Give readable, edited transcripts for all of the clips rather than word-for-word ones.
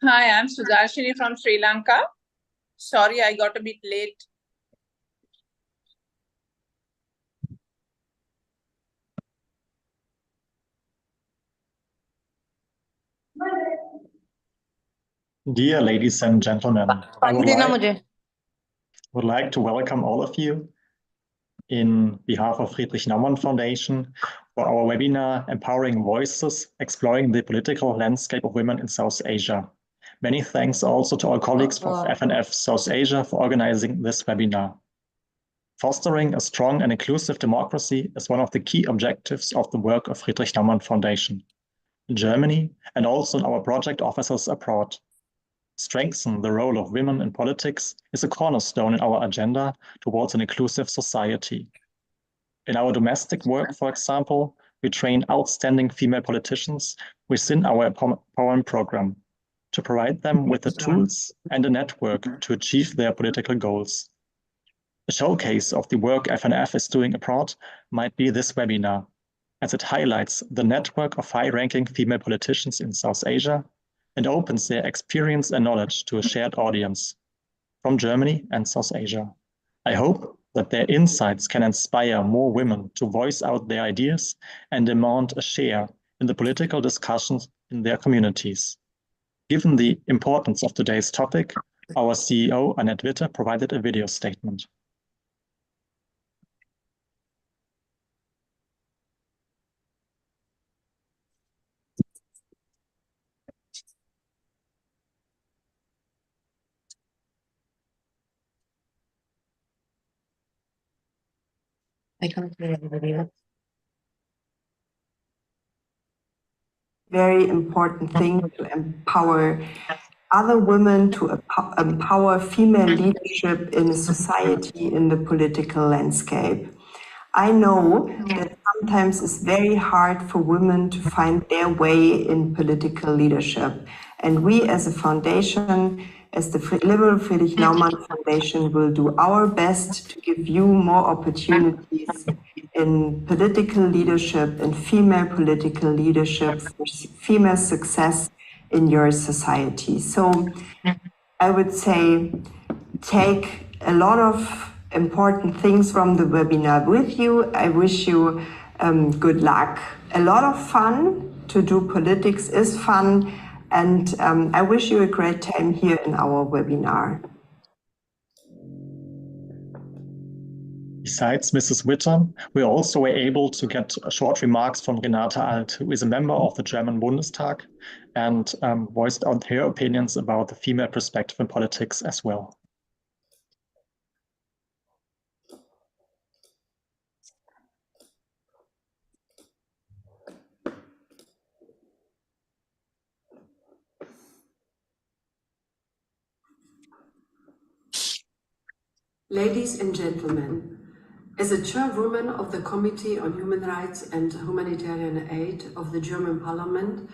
Hi, I'm Sudarshini from Sri Lanka. Sorry, I got a bit late. Dear ladies and gentlemen, I would like to welcome all of you in behalf of Friedrich-Naumann-Stiftung for our webinar, Empowering Voices, Exploring the Political Landscape of Women in South Asia. Many thanks also to our colleagues of FNF South Asia for organizing this webinar. Fostering a strong and inclusive democracy is one of the key objectives of the work of Friedrich-Naumann Foundation in Germany and also in our project offices abroad. Strengthen the role of women in politics is a cornerstone in our agenda towards an inclusive society. In our domestic work, for example, we train outstanding female politicians within our empowerment program to provide them with the tools and a network to achieve their political goals. A showcase of the work FNF is doing abroad might be this webinar, as it highlights the network of high-ranking female politicians in South Asia and opens their experience and knowledge to a shared audience from Germany and South Asia. I hope that their insights can inspire more women to voice out their ideas and demand a share in the political discussions in their communities. Given the importance of today's topic, our CEO, Annette Witte, provided a video statement. I can't hear the video. Very important thing to empower other women, to empower female leadership in society, in the political landscape. I know that sometimes it's very hard for women to find their way in political leadership. And we as a foundation, as the Liberal Friedrich-Naumann Foundation, will do our best to give you more opportunities in political leadership and female political leadership for female success in your society. So I would say take a lot of important things from the webinar with you. I wish you good luck. A lot of fun. To do politics is fun. And I wish you a great time here in our webinar. Besides Mrs. Witte, we also were able to get short remarks from Renate Alt, who is a member of the German Bundestag and voiced out her opinions about the female perspective in politics as well. Ladies and gentlemen, as a chairwoman of the Committee on Human Rights and Humanitarian Aid of the German Parliament,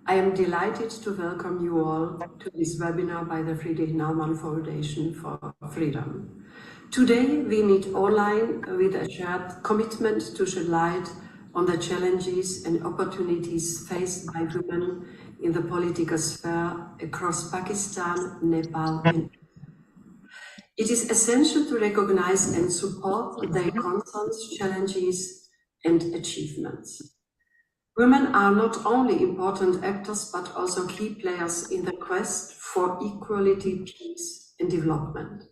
I am delighted to welcome you all to this webinar by the Friedrich-Naumann Foundation for Freedom. Today we meet online with a shared commitment to shed light on the challenges and opportunities faced by women in the political sphere across Pakistan, Nepal and it is essential to recognize and support their concerns, challenges, and achievements. Women are not only important actors, but also key players in the quest for equality, peace, and development.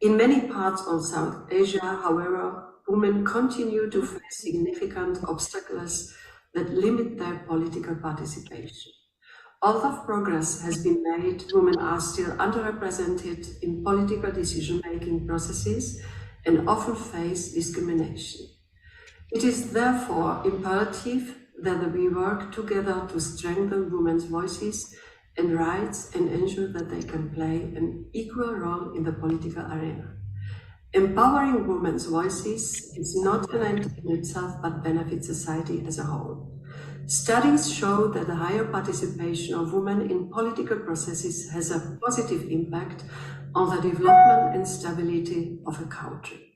In many parts of South Asia, however, women continue to face significant obstacles that limit their political participation. Although progress has been made, women are still underrepresented in political decision-making processes and often face discrimination. It is therefore imperative that we work together to strengthen women's voices and rights and ensure that they can play an equal role in the political arena. Empowering women's voices is not an end in itself, but benefits society as a whole. Studies show that the higher participation of women in political processes has a positive impact on the development and stability of a country.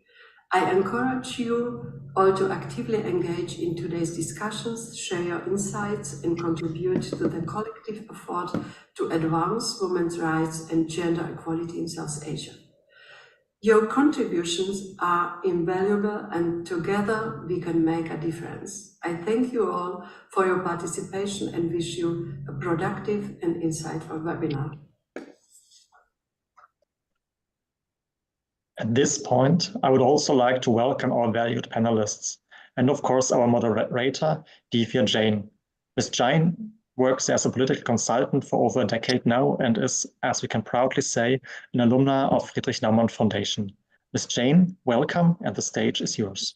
I encourage you all to actively engage in today's discussions, share your insights, and contribute to the collective effort to advance women's rights and gender equality in South Asia. Your contributions are invaluable, and together we can make a difference. I thank you all for your participation and wish you a productive and insightful webinar. At this point, I would also like to welcome our valued panelists and, of course, our moderator, Therefor Jain. Ms. Jain works as a political consultant for over a decade now and is, as we can proudly say, an alumna of Friedrich-Naumann Foundation. Ms. Jain, welcome, and the stage is yours.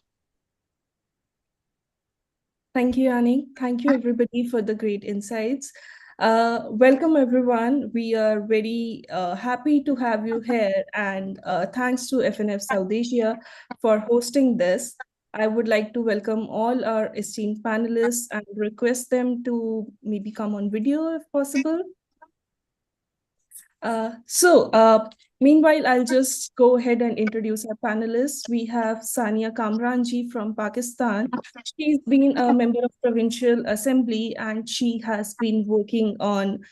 Thank you, Annie. Thank you, everybody, for the great insights. Welcome, everyone. We are very happy to have you here, and thanks to FNF South Asia for hosting this. I would like to welcome all our esteemed panelists and request them to maybe come on video if possible. Meanwhile, I'll just go ahead and introduce our panelists. We have Sania Kamranji from Pakistan. She's been a member of Provincial Assembly, and she has been working on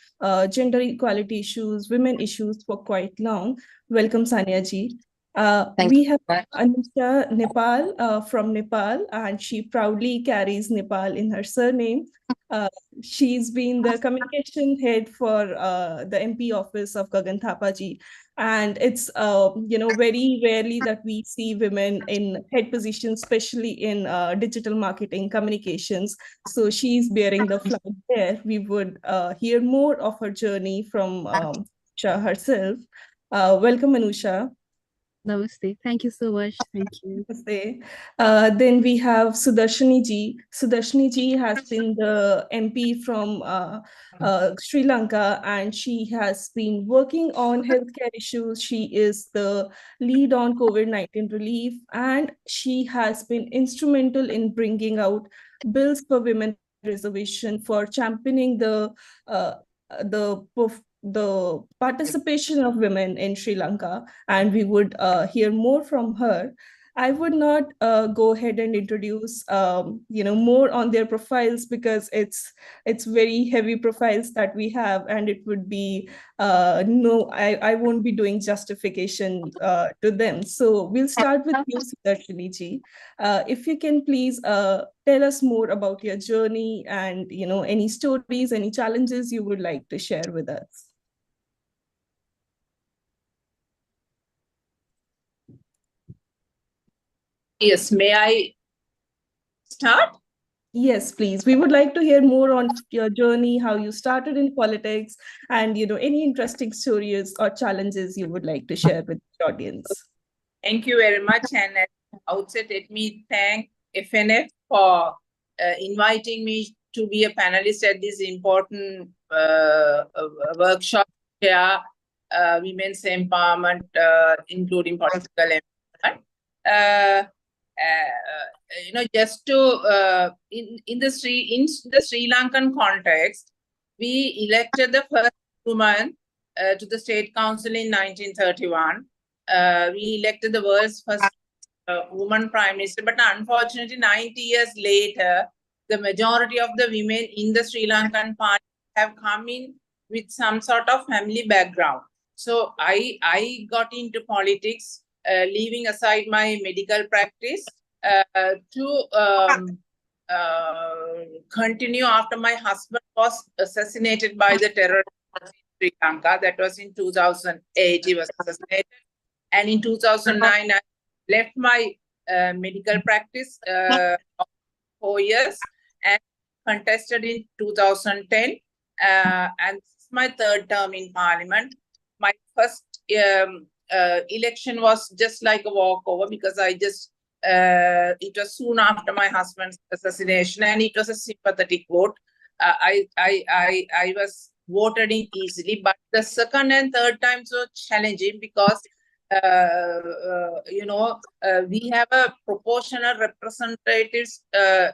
gender equality issues, women issues for quite long. Welcome, Sania ji. We have Anusha Nepal from Nepal, and she proudly carries Nepal in her surname. She's been the communication head for the MP office of Gagan Thapaji. And it's very rarely that we see women in head positions, especially in digital marketing communications. So she's bearing the flag there. We would hear more of her journey from Anusha herself. Welcome, Anusha. Namaste. Thank you so much. Thank you. Namaste. Then we have Sudarshini ji. Sudarshini ji has been the MP from Sri Lanka, and she has been working on healthcare issues. She is the lead on COVID-19 relief, and she has been instrumental in bringing out bills for women reservation, for championing the participation of women in Sri Lanka, and we would hear more from her. I would not go ahead and introduce more on their profiles, because it's very heavy profiles that we have, and it would be I won't be doing justification to them. So we'll start with you, Sudarshini ji. If you can please tell us more about your journey and any stories, any challenges you would like to share with us. Yes, may I start? Yes, please. We would like to hear more on your journey, how you started in politics, and any interesting stories or challenges you would like to share with the audience. Thank you very much. And at the outset, let me thank FNF for inviting me to be a panelist at this important workshop here, women's empowerment, including political empowerment. Just to in the Sri Lankan context, we elected the first woman to the State Council in 1931. We elected the world's first woman prime minister, but unfortunately, 90 years later, the majority of the women in the Sri Lankan party have come in with some sort of family background. So I got into politics, leaving aside my medical practice to continue after my husband was assassinated by the terrorists in Sri Lanka. That was in 2008, he was assassinated. And in 2009, I left my medical practice of 4 years and contested in 2010. And this is my third term in parliament. My first election was just like a walkover, because I just it was soon after my husband's assassination, and it was a sympathetic vote. I was voted in easily, but the second and third times were challenging, because we have a proportional representatives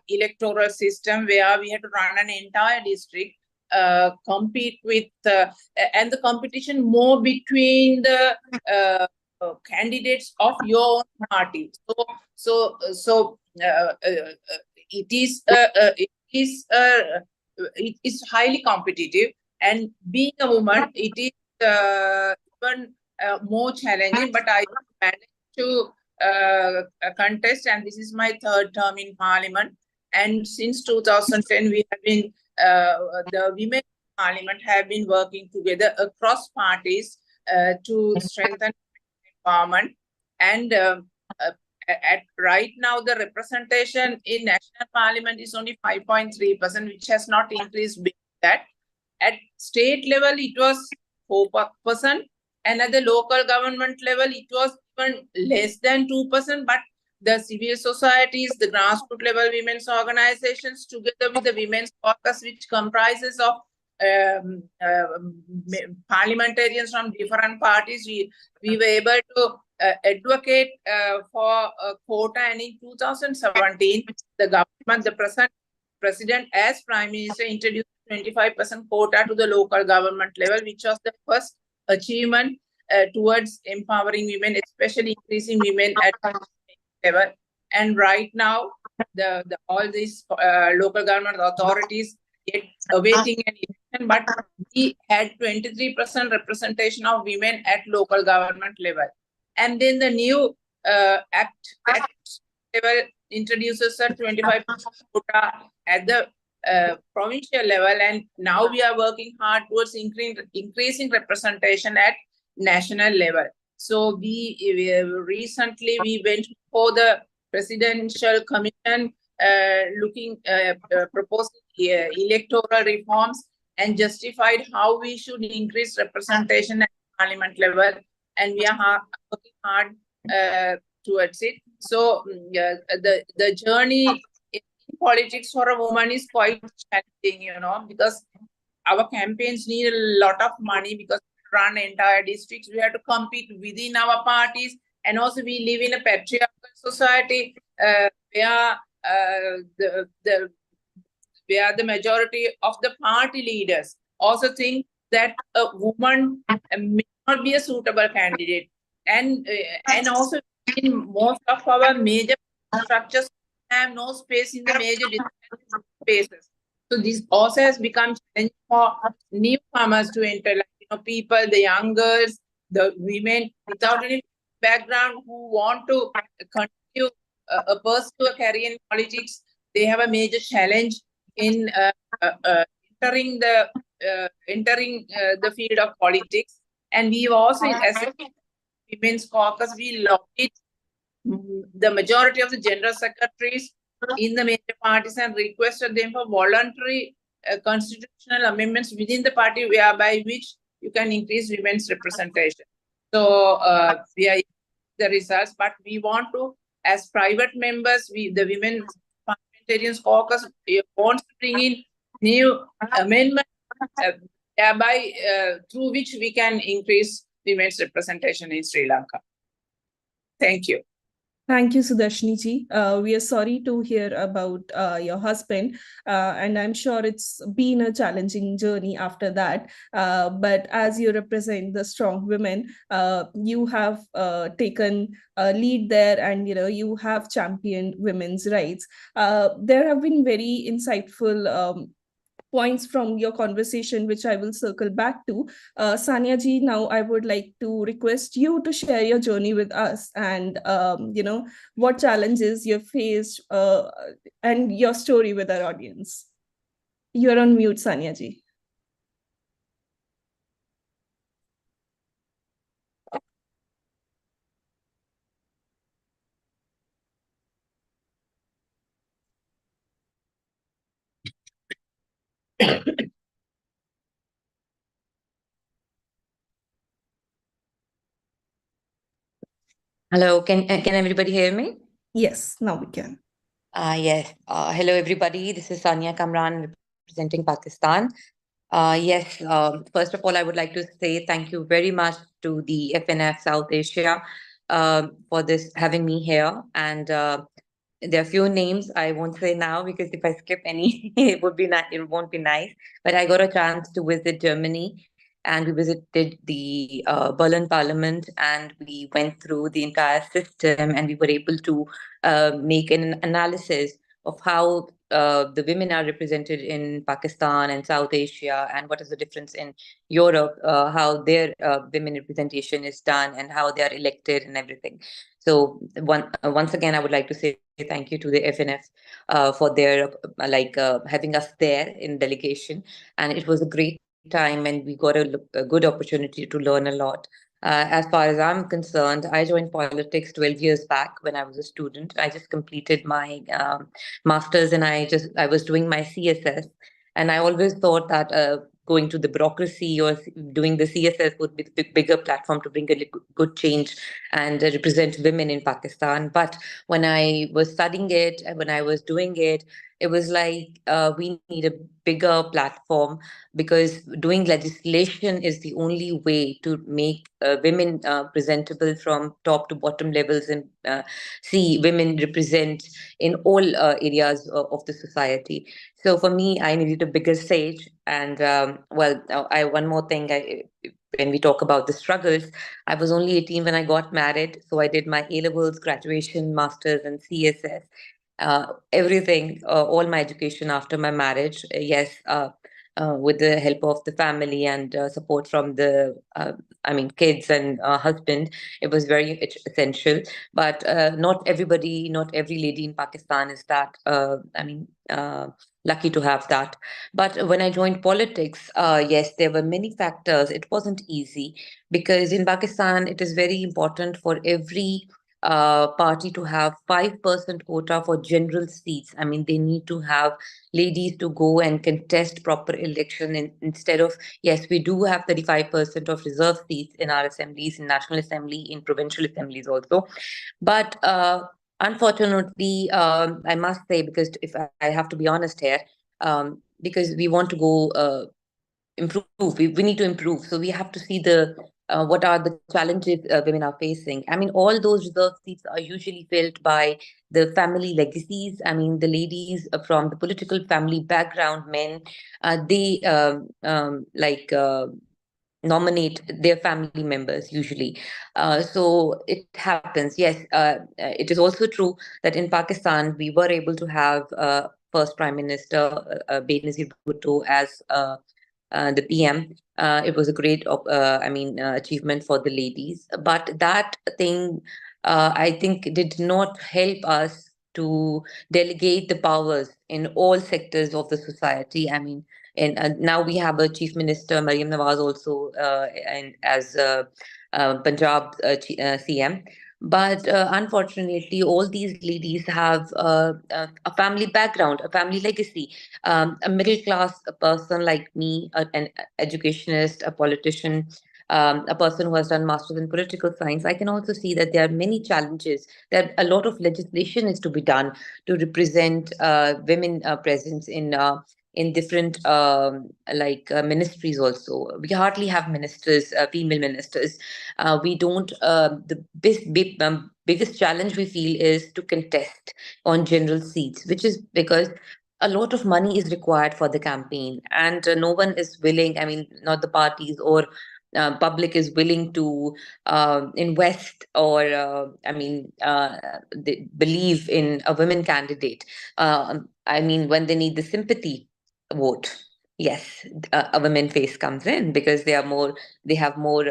electoral system where we had to run an entire district, compete with, and the competition more between the candidates of your own party. It is highly competitive, and being a woman, it is even more challenging. But I managed to contest, and this is my third term in Parliament. And since 2010, we have been the women in Parliament have been working together across parties to strengthen empowerment. And at right now, the representation in national parliament is only 5.3%, which has not increased beyond that. At state level, it was 4%, and at the local government level, it was even less than 2%. But the civil societies, the grassroots level women's organizations, together with the women's caucus, which comprises of parliamentarians from different parties, we were able to advocate for a quota. And in 2017, the government, the present president as prime minister, introduced 25% quota to the local government level, which was the first achievement towards empowering women, especially increasing women at level. And right now, all these local government authorities yet awaiting an election, but we had 23% representation of women at local government level. And then the new act level introduces a 25% quota at the provincial level, and now we are working hard towards increasing representation at national level. So we recently we went for the presidential commission proposing electoral reforms, and justified how we should increase representation at parliament level, and we are working hard towards it. So the journey in politics for a woman is quite challenging, you know, because our campaigns need a lot of money, because we run entire districts. We have to compete within our parties, and also we live in a patriarchal society where the majority of the party leaders also think that a woman may not be a suitable candidate, and also in most of our major structures have no space in the major spaces. So this also has become challenging for newcomers to enter, like, you know, people, the young girls, the women without any background who want to continue pursue a career in politics. They have a major challenge in entering the field of politics. And we also, as a women's caucus, we lobbied the majority of the general secretaries in the major parties and requested them for voluntary constitutional amendments within the party, whereby which you can increase women's representation. So we are the results, but we want to, as private members, the women parliamentarians caucus wants to bring in new amendments, thereby through which we can increase women's representation in Sri Lanka. Thank you. Thank you, Sudarshini ji. We are sorry to hear about your husband, and I'm sure it's been a challenging journey after that. But as you represent the strong women, you have taken a lead there, and you have championed women's rights. There have been very insightful points from your conversation, which I will circle back to. Sania ji, now I would like to request you to share your journey with us, and what challenges you faced and your story with our audience. You're on mute, Sania ji. Hello, can everybody hear me? Yes, now we can. Yes. Hello, everybody. This is Sania Kamran representing Pakistan. Yes. First of all, I would like to say thank you very much to the FNF South Asia for having me here. And there are few names I won't say now, because if I skip any, it won't be nice. But I got a chance to visit Germany and we visited the Berlin Parliament, and we went through the entire system, and we were able to make an analysis of how the women are represented in Pakistan and South Asia, and what is the difference in Europe, how their women representation is done, and how they are elected and everything. So once again, I would like to say thank you to the FNF for their having us there in delegation, and it was a great time, and we got a good opportunity to learn a lot. As far as I'm concerned, I joined politics 12 years back when I was a student. I just completed my master's, and I was doing my CSS, and I always thought that going to the bureaucracy or doing the CSS would be the bigger platform to bring a good change and represent women in Pakistan. But when I was studying it and when I was doing it, it was like we need a bigger platform, because doing legislation is the only way to make women presentable from top to bottom levels, and see women represent in all areas of the society. So for me, I needed a bigger stage. And one more thing, when we talk about the struggles, I was only 18 when I got married. So I did my A-levels, graduation, master's, and CSS. Everything, all my education after my marriage, with the help of the family and support from the kids and husband, it was very essential. But not everybody, not every lady in Pakistan is that lucky to have that. But when I joined politics, yes, there were many factors. It wasn't easy, because in Pakistan it is very important for every party to have 5% quota for general seats. I mean, they need to have ladies to go and contest proper election, instead of, yes, we do have 35% of reserve seats in our assemblies, in National Assembly, in provincial assemblies also. But unfortunately, I must say, because if I have to be honest here, because we want to go improve, we need to improve. So we have to see what are the challenges women are facing. I mean, all those reserve seats are usually filled by the family legacies. I mean, the ladies from the political family background, men, they nominate their family members usually. So it happens. Yes, it is also true that in Pakistan, we were able to have first Prime Minister Benazir Bhutto as the PM. It was a great achievement for the ladies. But that thing, I think, did not help us to delegate the powers in all sectors of the society. I mean, and now we have a Chief Minister, Mariam Nawaz, also and as Punjab CM. But unfortunately, all these ladies have a family background, a family legacy. A middle class person like me, an educationist, a politician, a person who has done masters in political science, I can also see that there are many challenges. That a lot of legislation is to be done to represent women presence in different ministries also. We hardly have ministers, female ministers. We don't. The biggest challenge we feel is to contest on general seats, which is because a lot of money is required for the campaign, and no one is willing. I mean, not the parties or public is willing to invest or they believe in a women candidate. I mean, when they need the sympathy vote, yes, a women face comes in, because they have more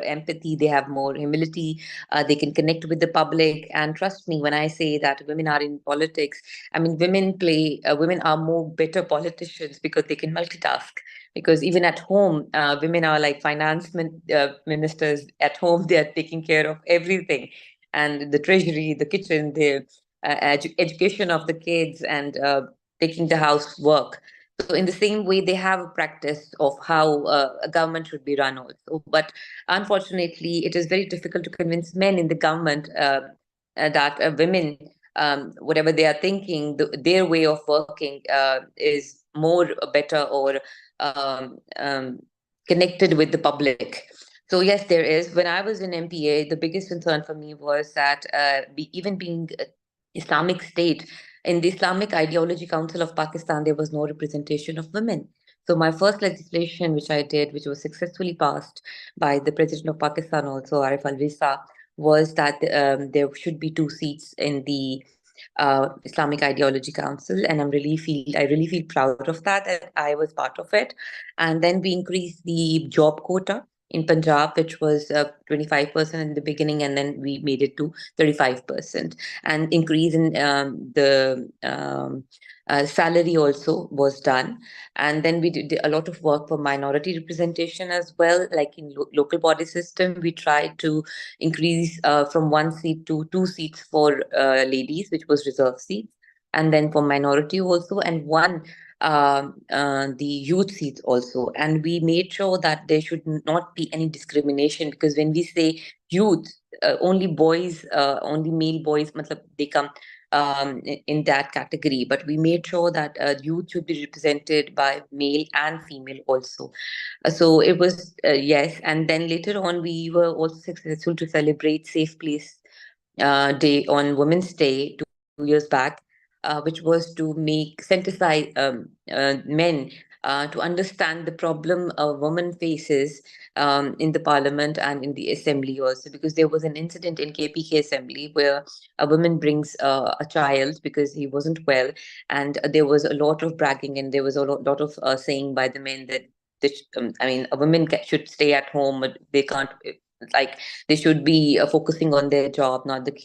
empathy, they have more humility, they can connect with the public. And trust me when I say that women are in politics, I mean, women are more better politicians because they can multitask. Because even at home, women are like finance ministers at home. They are taking care of everything, and the treasury, the kitchen, the education of the kids, and taking the housework. So in the same way, they have a practice of how a government should be run also. But unfortunately, it is very difficult to convince men in the government that women, whatever they are thinking, their way of working is more better or connected with the public. So yes, there is. When I was in MPA, the biggest concern for me was that even being Islamic State, in the Islamic Ideology Council of Pakistan, there was no representation of women. So my first legislation, which I did, which was successfully passed by the President of Pakistan also, Arif Alvisa, was that there should be 2 seats in the Islamic Ideology Council, and I really feel proud of that, and I was part of it. And then we increased the job quota in Punjab, which was 25% in the beginning, and then we made it to 35%. And increase in the salary also was done. And then we did a lot of work for minority representation as well, like in local body system. We tried to increase from 1 seat to 2 seats for ladies, which was reserved seats, and then for minority also, and the youth seats also. And we made sure that there should not be any discrimination, because when we say youth, only boys, only male boys, matlab, they come in that category. But we made sure that youth should be represented by male and female also. So it was, yes. And then later on, we were also successful to celebrate Safe Place Day on Women's Day 2 years back, which was to sensitize men to understand the problem a woman faces in the parliament and in the assembly also, because there was an incident in KPK assembly where a woman brings a child because he wasn't well, and there was a lot of bragging, and there was a lot of saying by the men that a woman should stay at home, but they can't, like, they should be focusing on their job, not the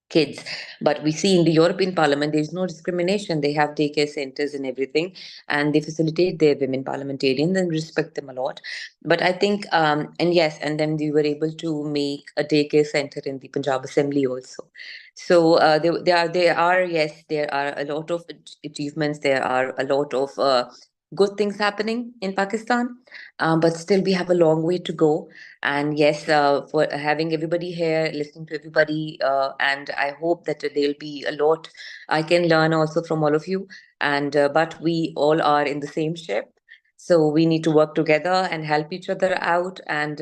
kids. But we see in the European Parliament, there's no discrimination. They have daycare centers and everything, and they facilitate their women parliamentarians and respect them a lot. But I think, and yes, and then we were able to make a daycare center in the Punjab Assembly also. So there are, yes, there are a lot of achievements. There are a lot of good things happening in Pakistan, but still we have a long way to go. And yes, for having everybody here, listening to everybody, and I hope that there'll be a lot I can learn also from all of you. And but we all are in the same ship, so we need to work together and help each other out. And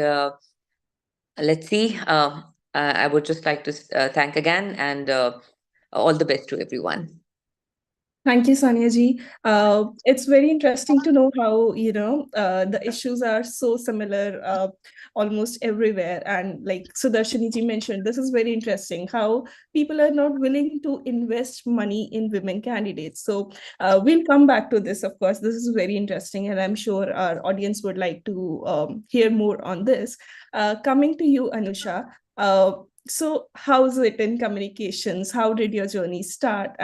let's see. I would just like to thank again, and all the best to everyone. Thank you, Sania ji. It's very interesting to know how, the issues are so similar almost everywhere. And like Sudarshini ji mentioned, this is very interesting how people are not willing to invest money in women candidates. So we'll come back to this, of course. This is very interesting, and I'm sure our audience would like to hear more on this. Coming to you, Anusha. So how's it in communications? How did your journey start?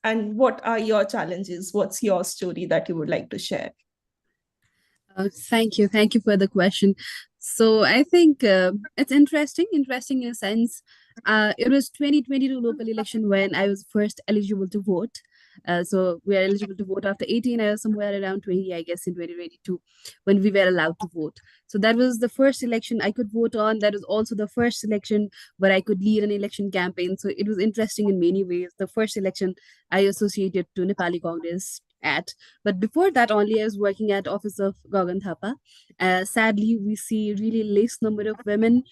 And what are your challenges? What's your story that you would like to share? Thank you. Thank you for the question. So I think it's interesting in a sense. It was 2022 local election when I was first eligible to vote. So we are eligible to vote after 18. I was somewhere around 20, I guess, in 2022 when we were allowed to vote. So that was the first election I could vote on. That was also the first election where I could lead an election campaign. So it was interesting in many ways. The first election I associated to Nepali Congress at. But before that, only I was working at Office of Gagan Thapa. Sadly, we see really less number of women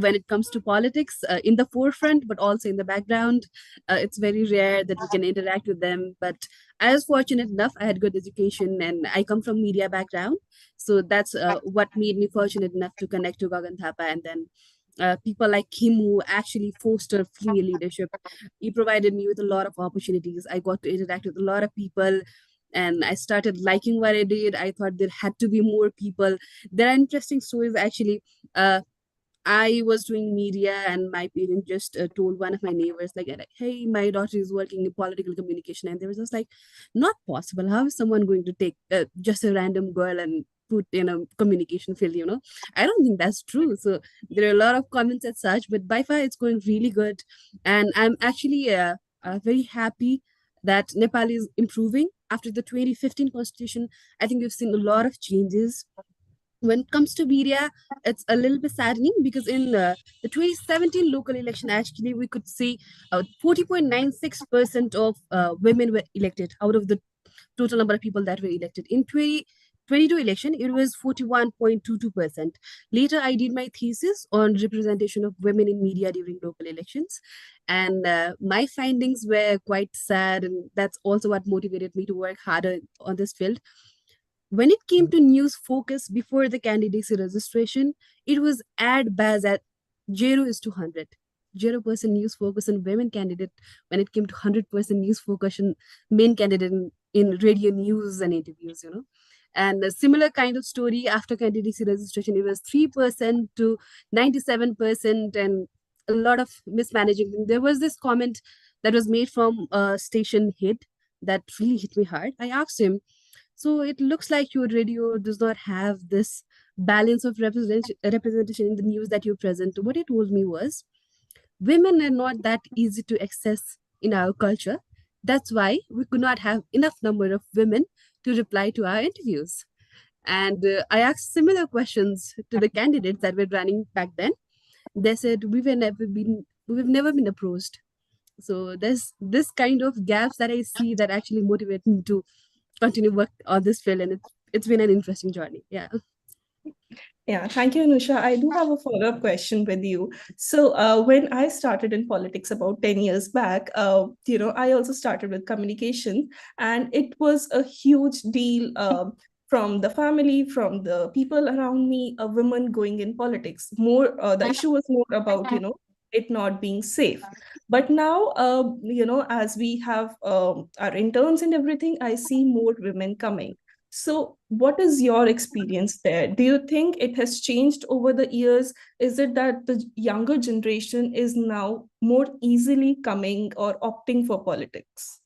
when it comes to politics in the forefront, but also in the background. It's very rare that we can interact with them. But I was fortunate enough, I had good education and I come from media background. So that's what made me fortunate enough to connect to Gagan Thapa. And then people like him who actually foster female leadership. He provided me with a lot of opportunities. I got to interact with a lot of people and I started liking what I did. I thought there had to be more people. There are interesting stories actually. I was doing media and my parents just told one of my neighbors like, hey, my daughter is working in political communication. And they were just like, not possible. How is someone going to take just a random girl and put in a communication field, I don't think that's true. So there are a lot of comments as such, but by far it's going really good. And I'm actually very happy that Nepal is improving. After the 2015 constitution, I think we've seen a lot of changes. When it comes to media, it's a little bit saddening because in the 2017 local election, actually, we could see 40.96% of women were elected out of the total number of people that were elected. In 2022 election, it was 41.22%. Later, I did my thesis on representation of women in media during local elections. And my findings were quite sad. And that's also what motivated me to work harder on this field. When it came to news focus before the candidacy registration, it was ad baz at 0:100. 0% news focus on women candidate when it came to 100% news focus on men candidate in radio news and interviews, you know. And a similar kind of story after candidacy registration, it was 3% to 97%, and a lot of mismanaging. There was this comment that was made from a station head that really hit me hard. I asked him, so it looks like your radio does not have this balance of representation in the news that you present. What he told me was, women are not that easy to access in our culture. That's why we could not have enough number of women to reply to our interviews. And I asked similar questions to the candidates that were running back then. They said we've never been approached. So there's this kind of gaps that I see that actually motivate me to continue work on this field, and it's been an interesting journey. Yeah. Yeah, thank you, Anusha. I do have a follow-up question with you. So when I started in politics about 10 years back, I also started with communication, and it was a huge deal from the family, from the people around me, a woman going in politics. More, the issue was more about, it not being safe. But now, as we have our interns and everything, I see more women coming. So what is your experience there? Do you think it has changed over the years? Is it that the younger generation is now more easily coming or opting for politics?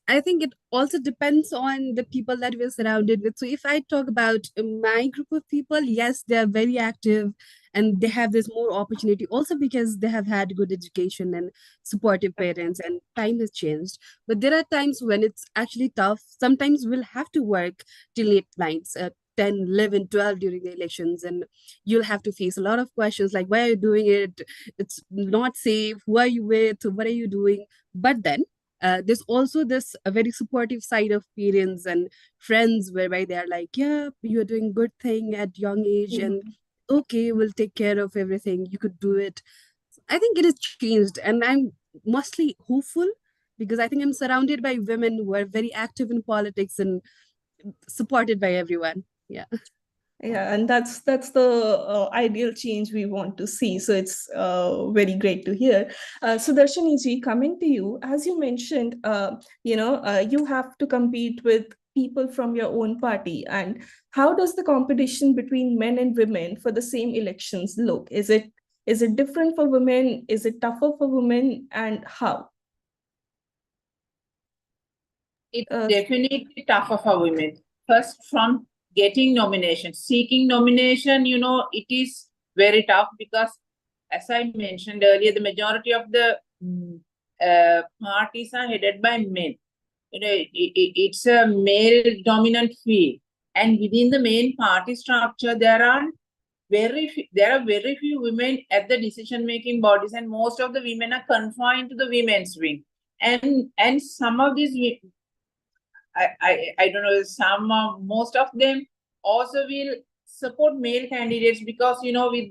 I think it also depends on the people that we're surrounded with. So if I talk about my group of people, yes, they are very active and they have this more opportunity also because they have had good education and supportive parents, and time has changed. But there are times when it's actually tough. Sometimes we'll have to work till late nights, 10, 11, 12 during the elections, and you'll have to face a lot of questions like, why are you doing it? It's not safe. Who are you with? What are you doing? But then there's also this a very supportive side of parents and friends whereby they're like, yeah, you're doing good thing at young age, and okay, we'll take care of everything, you could do it. I think it has changed, and I'm mostly hopeful because I think I'm surrounded by women who are very active in politics and supported by everyone. Yeah. Yeah, and that's the ideal change we want to see. So it's very great to hear. So Darshini ji, coming to you, as you mentioned, you have to compete with people from your own party. And how does the competition between men and women for the same elections look? Is it different for women? Is it tougher for women? And how? It's definitely tougher for women. First, from getting nomination, seeking nomination, it is very tough because, as I mentioned earlier, the majority of the parties are headed by men. It's a male-dominant field, and within the main party structure, there are very few women at the decision-making bodies, and most of the women are confined to the women's wing. And some of these, I don't know, most of them also will support male candidates because, with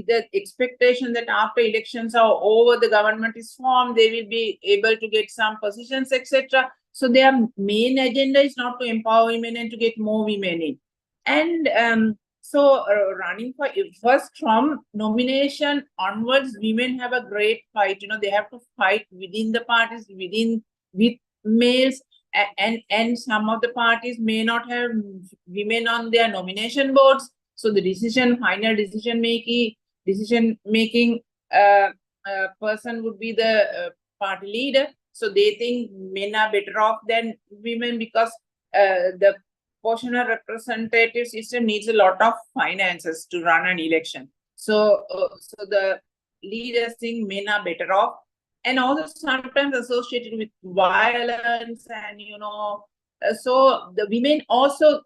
the expectation that after elections are over, the government is formed, they will be able to get some positions, etc. So their main agenda is not to empower women and to get more women in. And so running for first from nomination onwards, women have a great fight. They have to fight within the parties, with males. And some of the parties may not have women on their nomination boards, so the final decision making person would be the party leader. So they think men are better off than women because the proportional representative system needs a lot of finances to run an election. So the leaders think men are better off. And also sometimes associated with violence, and so the women also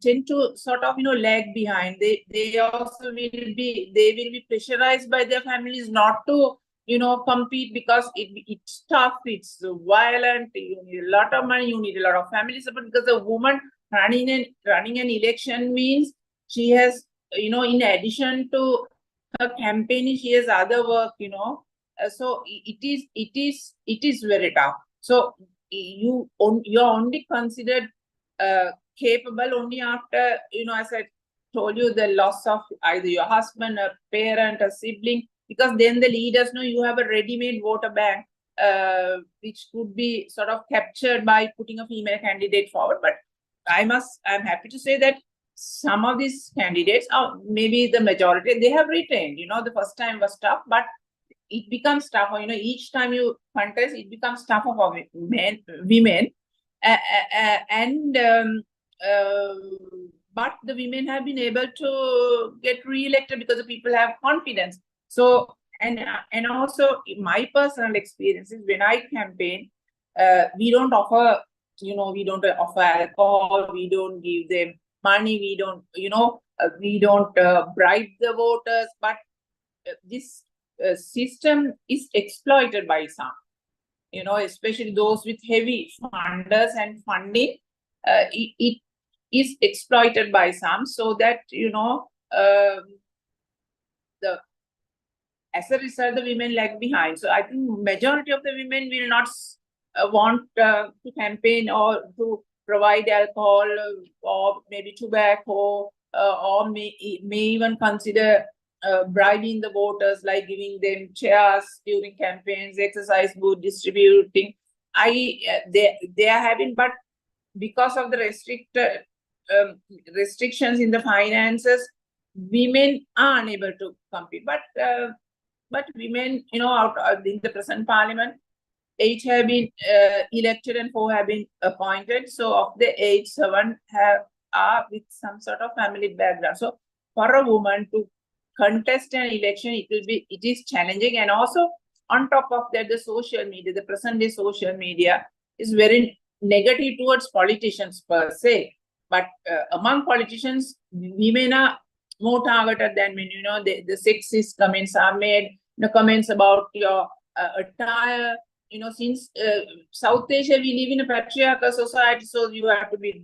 tend to sort of lag behind. They also will be pressurized by their families not to compete because it's tough, it's violent, you need a lot of money, you need a lot of family support, because a woman running an election means she has in addition to her campaigning, she has other work. So it is very tough. So you're only considered capable only after, as I told you, the loss of either your husband, a parent, a sibling, because then the leaders know you have a ready-made voter bank, which could be sort of captured by putting a female candidate forward. But I'm happy to say that some of these candidates, or maybe the majority, they have retained. The first time was tough, but it becomes tougher. Each time you contest, it becomes tougher for women. But the women have been able to get re-elected because the people have confidence. So, and also my personal experiences, when I campaign, we don't offer, we don't offer alcohol, we don't give them money, we don't, we don't bribe the voters, but this system is exploited by some, especially those with heavy funders and funding. It is exploited by some, so that as a result the women lag behind. So I think majority of the women will not want to campaign or to provide alcohol or maybe tobacco, or may even consider bribing the voters, like giving them chairs during campaigns, exercise boot distributing. They are having, but because of the restrictions in the finances, women are unable to compete. But women, out in the present parliament, 8 have been elected and 4 have been appointed. So of the 8, 7 are with some sort of family background. So for a woman to contest an election, it is challenging. And also on top of that, the social media, the present day social media is very negative towards politicians per se. But among politicians, women are more targeted than men. The sexist comments are made, the comments about your attire. Since South Asia, we live in a patriarchal society, so you have to be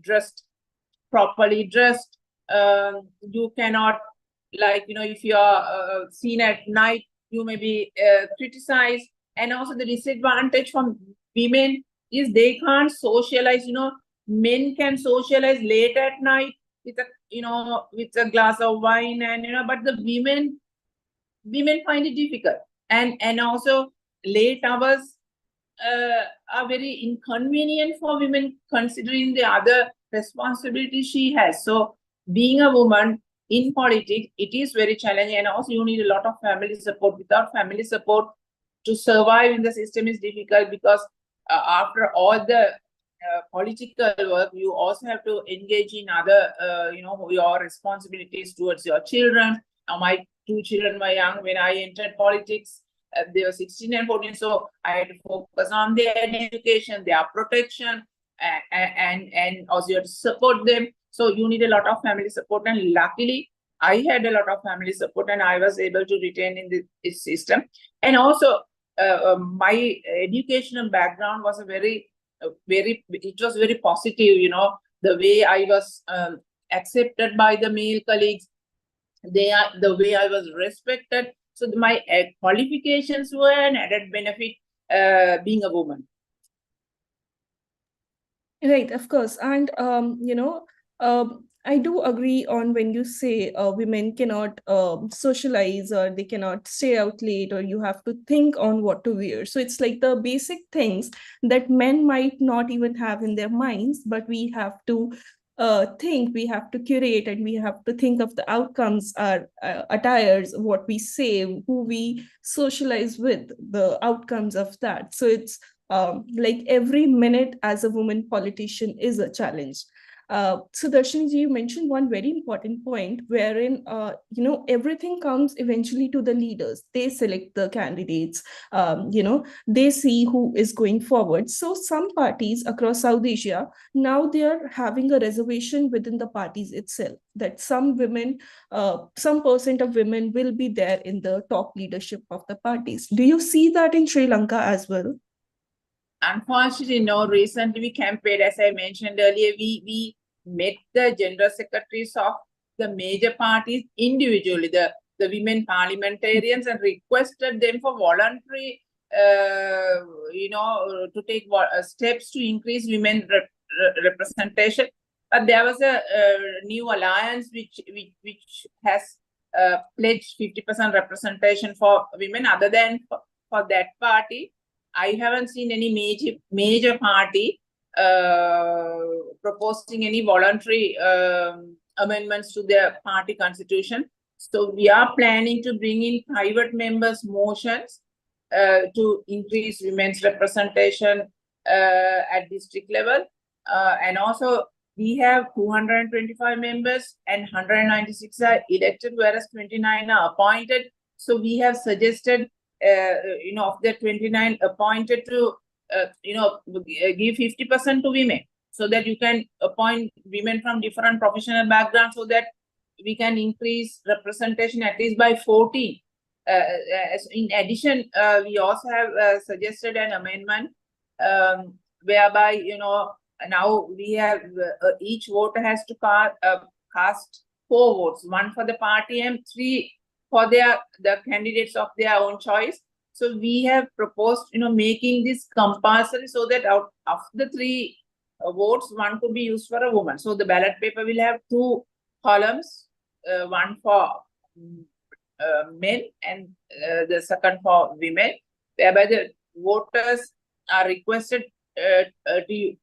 properly dressed. You cannot, if you are seen at night, you may be criticized. And also the disadvantage from women is they can't socialize. Men can socialize late at night with a glass of wine, and but the women find it difficult, and also late hours are very inconvenient for women, considering the other responsibilities she has. So being a woman in politics, it is very challenging, and also you need a lot of family support. Without family support, to survive in the system is difficult, because after all the political work, you also have to engage in other, your responsibilities towards your children. Now, my 2 children were young when I entered politics. They were 16 and 14, so I had to focus on their education, their protection, and also you have to support them. So you need a lot of family support, and luckily I had a lot of family support, and I was able to retain in this system. And also my educational background was it was very positive. The way I was accepted by the male colleagues, the way I was respected. So my qualifications were an added benefit being a woman. Right, of course. And, I do agree on when you say women cannot socialize, or they cannot stay out late, or you have to think on what to wear. So it's like the basic things that men might not even have in their minds, but we have to think, we have to curate, and we have to think of the outcomes, our attires, what we say, who we socialize with, the outcomes of that. So it's like every minute as a woman politician is a challenge. So Darshini, you mentioned one very important point, wherein everything comes eventually to the leaders. They select the candidates. They see who is going forward. So some parties across South Asia, now they are having a reservation within the parties itself, that some women, some percent of women will be there in the top leadership of the parties. Do you see that in Sri Lanka as well? Unfortunately, no. Recently, we campaigned, as I mentioned earlier, we met the general secretaries of the major parties individually, the women parliamentarians, and requested them for voluntary to take steps to increase women representation. But there was a new alliance which has pledged 50% representation for women. Other than for that party, I haven't seen any major party proposing any voluntary amendments to their party constitution. So we are planning to bring in private members' motions to increase women's representation at district level. And also we have 225 members and 196 are elected, whereas 29 are appointed. So we have suggested, of the 29 appointed to, give 50% to women, so that you can appoint women from different professional backgrounds, so that we can increase representation at least by 14. In addition, we also have suggested an amendment whereby, now we have each voter has to cast 4 votes, 1 for the party and 3 for the candidates of their own choice. So we have proposed, making this compulsory, so that out of the 3 votes, 1 could be used for a woman. So the ballot paper will have 2 columns, 1 for men and the second for women, whereby the voters are requested to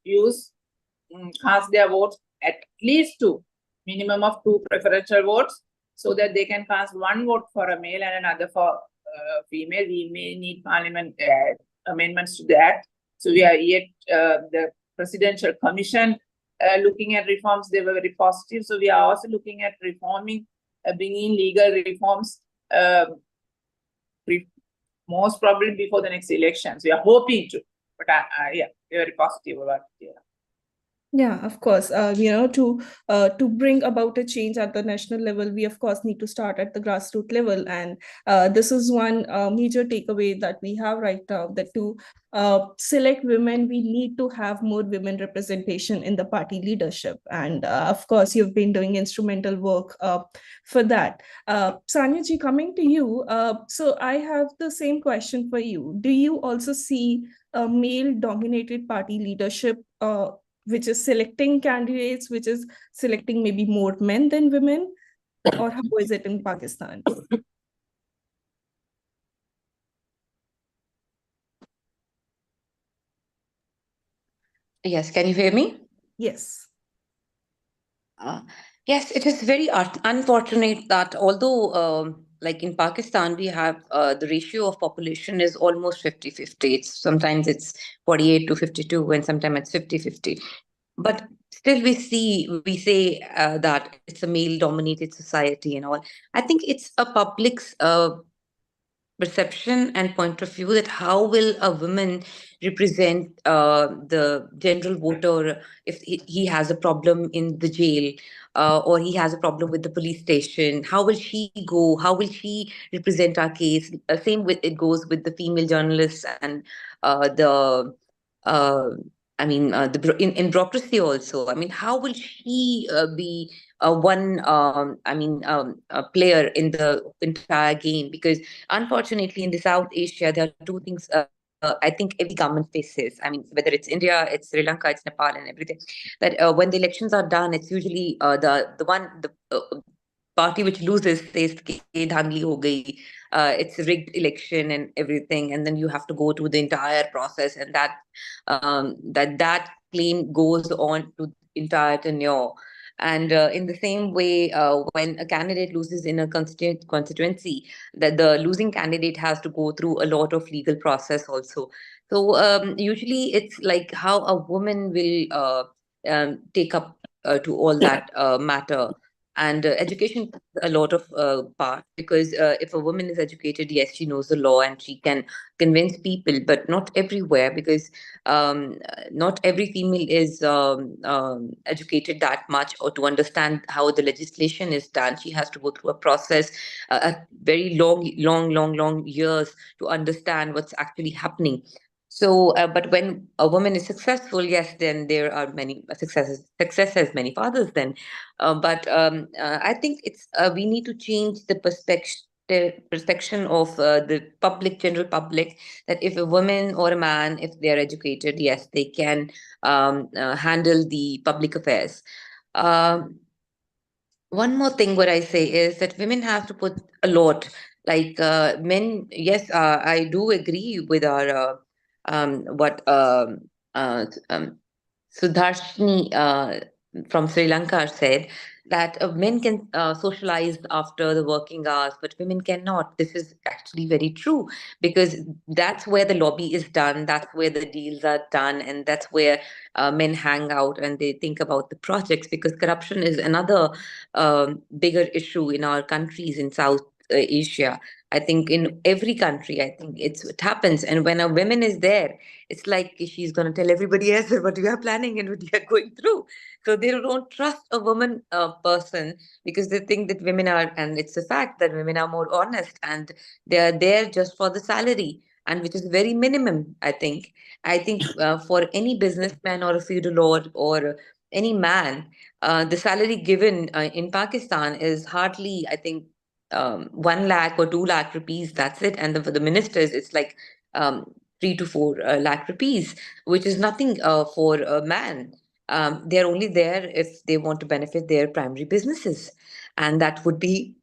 cast their votes at least 2, minimum of 2 preferential votes, so that they can cast 1 vote for a male and another for female. We may need parliament amendments to that. So we are yet the presidential commission looking at reforms. They were very positive. So we are also looking at reforming, bringing legal reforms, most probably before the next elections. We are hoping to, but yeah, we're very positive about it. Yeah. Yeah, of course. To bring about a change at the national level, we of course need to start at the grassroots level, and this is one major takeaway that we have right now. That to select women, we need to have more women representation in the party leadership, and of course, you've been doing instrumental work for that. Sanya ji, coming to you. So I have the same question for you. Do you also see a male-dominated party leadership? Which is selecting candidates, which is selecting maybe more men than women, or how is it in Pakistan? Yes, can you hear me? Yes. Yes, it is very unfortunate that although like in Pakistan, we have the ratio of population is almost 50-50. Sometimes it's 48 to 52 and sometimes it's 50-50. But still we say that it's a male-dominated society and all. I think it's a public's perception and point of view that how will a woman represent the general voter if he has a problem in the jail or he has a problem with the police station. How will she go? How will she represent our case? Same with it goes with the female journalists and the in bureaucracy also. I mean, how will she be one player in the entire game? Because unfortunately, in the South Asia, there are 2 things I think every government faces. I mean, whether it's India, it's Sri Lanka, it's Nepal, and everything. That when the elections are done, it's usually the party which loses says "Ki dhandli ho gayi." It's a rigged election and everything, and then you have to go through the entire process, and that claim goes on to entire tenure. And in the same way, when a candidate loses in a constituency, that the losing candidate has to go through a lot of legal process also. So usually it's like how a woman will take up to all that matter. And education plays a lot of part, because if a woman is educated, yes, she knows the law and she can convince people, but not everywhere, because not every female is educated that much or to understand how the legislation is done. She has to go through a process, a very long years to understand what's actually happening. So, but when a woman is successful, yes, then there are many successes. Success has many fathers then. But I think it's we need to change the perception of the general public, that if a woman or a man, if they are educated, yes, they can handle the public affairs. One more thing what I say is that women have to put a lot, like men. Yes, I do agree with our what Sudarshini from Sri Lanka said, that men can socialize after the working hours, but women cannot. This is actually very true, because that's where the lobby is done, that's where the deals are done, and that's where men hang out and they think about the projects, because corruption is another bigger issue in our countries in South Asia. I think in every country, I think it happens. And when a woman is there, it's like she's going to tell everybody else what we are planning and what we are going through. So they don't trust a woman person, because they think that women are, and it's a fact that women are more honest and they are there just for the salary, and which is very minimum, I think. I think for any businessman or a feudal lord or any man, the salary given in Pakistan is hardly, I think, 1 lakh or 2 lakh rupees. That's it. And for the ministers, it's like 3 to 4 lakh rupees, which is nothing for a man. They're only there if they want to benefit their primary businesses, and that would be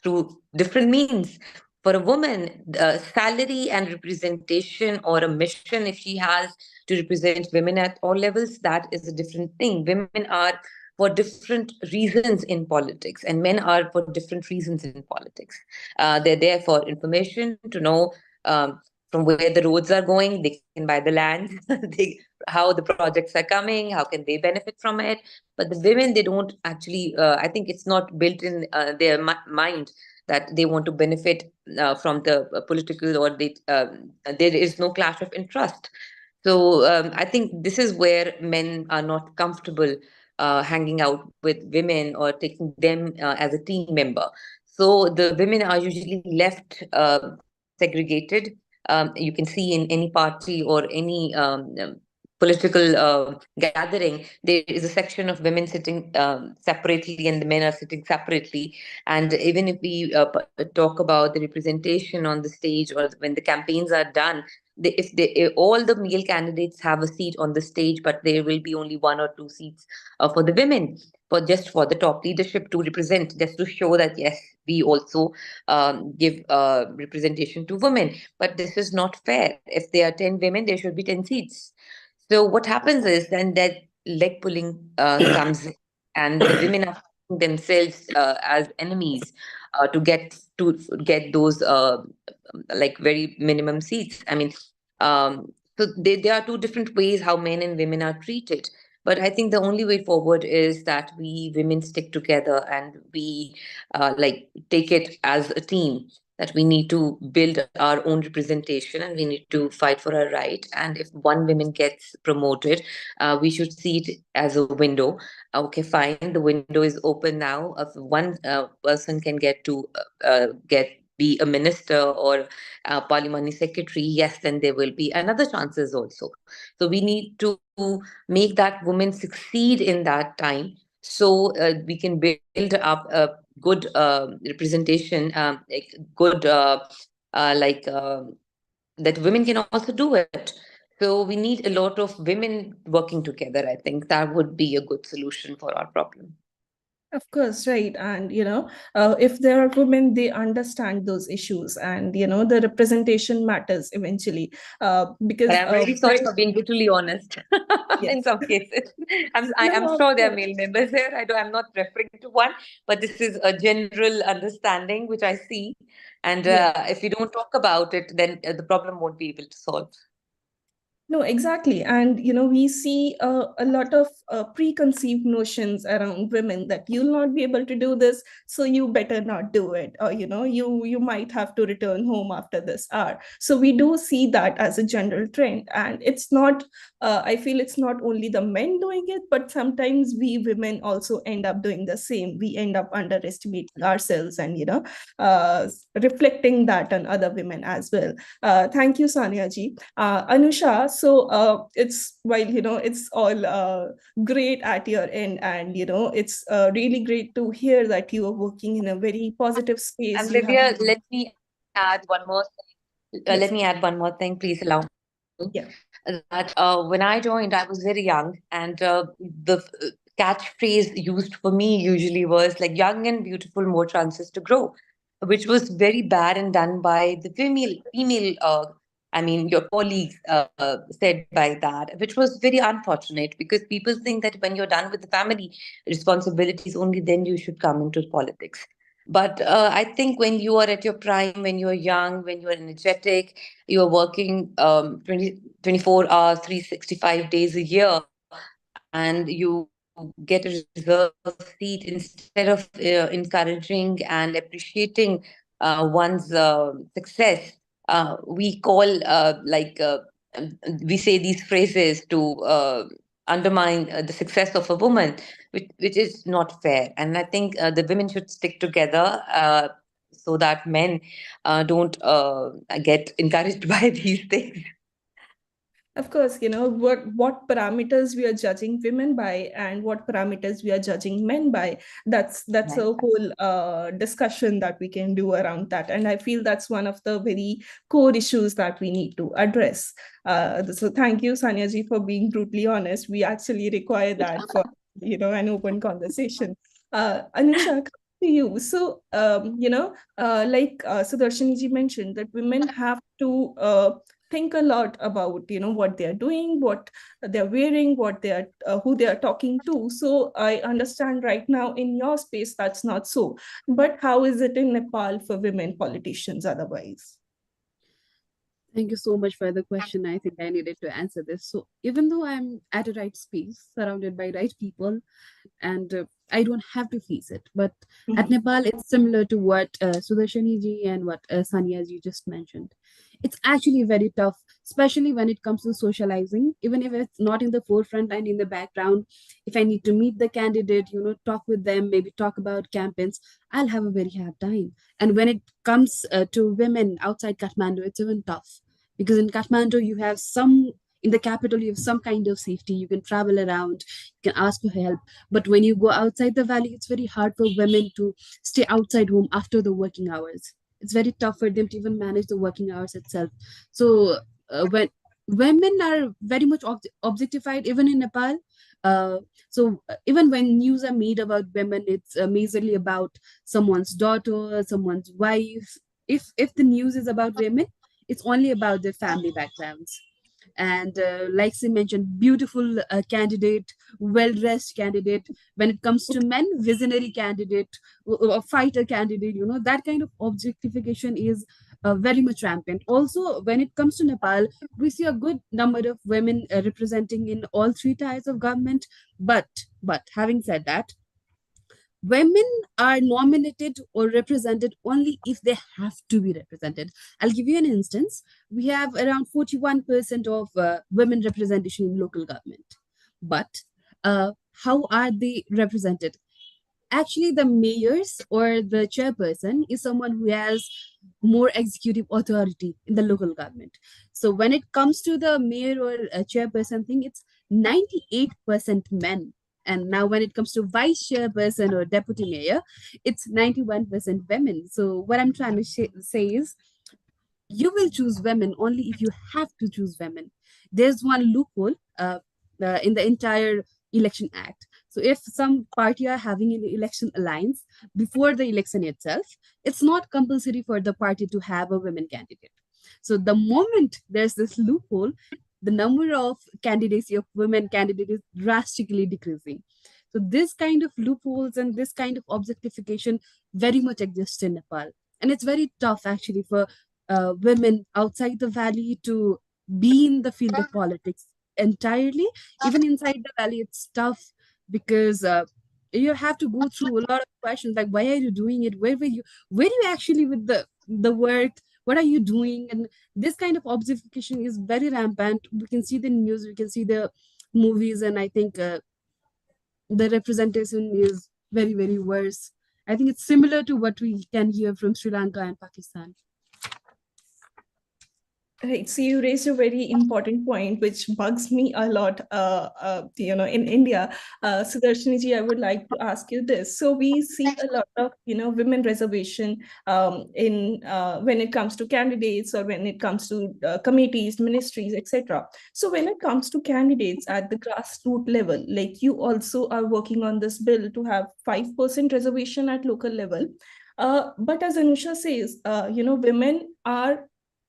through different means. For a woman, salary and representation, or a mission, if she has to represent women at all levels, that is a different thing. Women are for different reasons in politics, and men are for different reasons in politics. They're there for information, to know from where the roads are going, they can buy the land, how the projects are coming, how can they benefit from it. But the women, they don't actually, I think it's not built in their mind that they want to benefit from the political, or there is no clash of interest. So I think this is where men are not comfortable hanging out with women or taking them as a team member. So the women are usually left segregated. You can see in any party or any political gathering, there is a section of women sitting separately and the men are sitting separately. And even if we talk about the representation on the stage, or when the campaigns are done, if all the male candidates have a seat on the stage, but there will be only 1 or 2 seats for the women, for the top leadership to represent, just to show that yes, we also give representation to women. But this is not fair. If there are 10 women, there should be 10 seats. So what happens is then that leg pulling comes in, and the women are themselves as enemies to get those like very minimum seats. I mean, so there are 2 different ways how men and women are treated. But I think the only way forward is that we women stick together and we like take it as a team, that we need to build our own representation and we need to fight for our right. And if one woman gets promoted, we should see it as a window. Okay, fine, the window is open now. If one person can get to be a minister or a parliamentary secretary, yes, then there will be another chances also. So we need to make that woman succeed in that time, so we can build up a good representation, like good that women can also do it. So we need a lot of women working together. I think that would be a good solution for our problem. Of course, right. And, if there are women, they understand those issues, and, the representation matters eventually. Because but I'm really sorry for being brutally honest. Yes. In some cases. I'm No, sure of there are course. male members there. I'm not referring to one, but this is a general understanding which I see. And if we don't talk about it, then the problem won't be able to solve. No, exactly. And, we see a lot of preconceived notions around women, that you'll not be able to do this, so you better not do it. Or, you might have to return home after this hour. So we do see that as a general trend. And it's not, I feel it's not only the men doing it, but sometimes we women also end up doing the same. We end up underestimating ourselves and, reflecting that on other women as well. Thank you, Sania ji. Anusha, So it's, while, it's all great at your end, and, it's really great to hear that you are working in a very positive space. And You have, Livia, let me add one more thing. yes, Let me add one more thing, please allow me. yeah. That when I joined, I was very young, and the catchphrase used for me usually was like "young and beautiful, more chances to grow," which was very bad and done by the female. I mean, your colleagues said by that, which was very unfortunate, because people think that when you're done with the family responsibilities, only then you should come into politics. But I think when you are at your prime, when you're young, when you're energetic, you're working 24 hours, 365 days a year, and you get a reserve seat, instead of encouraging and appreciating one's success, we call we say these phrases to undermine the success of a woman, which is not fair. And I think the women should stick together, so that men don't get encouraged by these things. Of course, what parameters we are judging women by and what parameters we are judging men by. That's Right. a whole discussion that we can do around that, and I feel that's one of the very core issues that we need to address. So thank you, Sanya ji, for being brutally honest. We actually require that for an open conversation. Anusha, come to you. So like Sudarshani ji mentioned, that women have to think a lot about what they're doing, what they're wearing, what they're who they are talking to. So I understand right now in your space that's not so, but how is it in Nepal for women politicians otherwise? Thank you so much for the question. I think I needed to answer this. So even though I'm at a right space, surrounded by right people, and I don't have to face it, but at Nepal, it's similar to what Sudarshani ji and what Sanya ji just mentioned. It's actually very tough, especially when it comes to socializing, even if it's not in the forefront and in the background. If I need to meet the candidate, talk with them, maybe talk about campaigns, I'll have a very hard time. And when it comes to women outside Kathmandu, it's even tough, because in Kathmandu, in the capital, you have some kind of safety. You can travel around, you can ask for help. But when you go outside the valley, it's very hard for women to stay outside home after the working hours. It's very tough for them to even manage the working hours itself. So when women are very much objectified, even in Nepal. So even when news are made about women, it's majorly about someone's daughter, someone's wife. If the news is about women, it's only about their family backgrounds. And like she mentioned, beautiful candidate, well-dressed candidate. When it comes to men, visionary candidate, a fighter candidate, that kind of objectification is very much rampant. Also, when it comes to Nepal, we see a good number of women representing in all three tiers of government. But having said that, women are nominated or represented only if they have to be represented. I'll give you an instance. We have around 41% of women representation in local government. But how are they represented? Actually, the mayors or the chairperson is someone who has more executive authority in the local government. So when it comes to the mayor or chairperson thing, it's 98% men. And now when it comes to vice chairperson or deputy mayor, it's 91% women. So what I'm trying to say is, you will choose women only if you have to choose women. There's one loophole in the entire election act. So if some party are having an election alliance before the election itself, it's not compulsory for the party to have a women candidate. So the moment there's this loophole, the number of candidacy of women candidates is drastically decreasing. So this kind of loopholes and this kind of objectification very much exists in Nepal. And it's very tough actually for women outside the valley to be in the field of politics entirely. Even inside the valley, it's tough because you have to go through a lot of questions like, why are you doing it? Where were you actually with the work? What are you doing? And this kind of objectification is very rampant. We can see the news, we can see the movies, and I think the representation is very, very worse. I think it's similar to what we can hear from Sri Lanka and Pakistan. Right. So you raised a very important point, which bugs me a lot, in India. Sudarshini, I would like to ask you this. So we see a lot of, women reservation in when it comes to candidates or when it comes to committees, ministries, etc. So when it comes to candidates at the grassroots level, like you also are working on this bill to have 5% reservation at local level. But as Anusha says, women are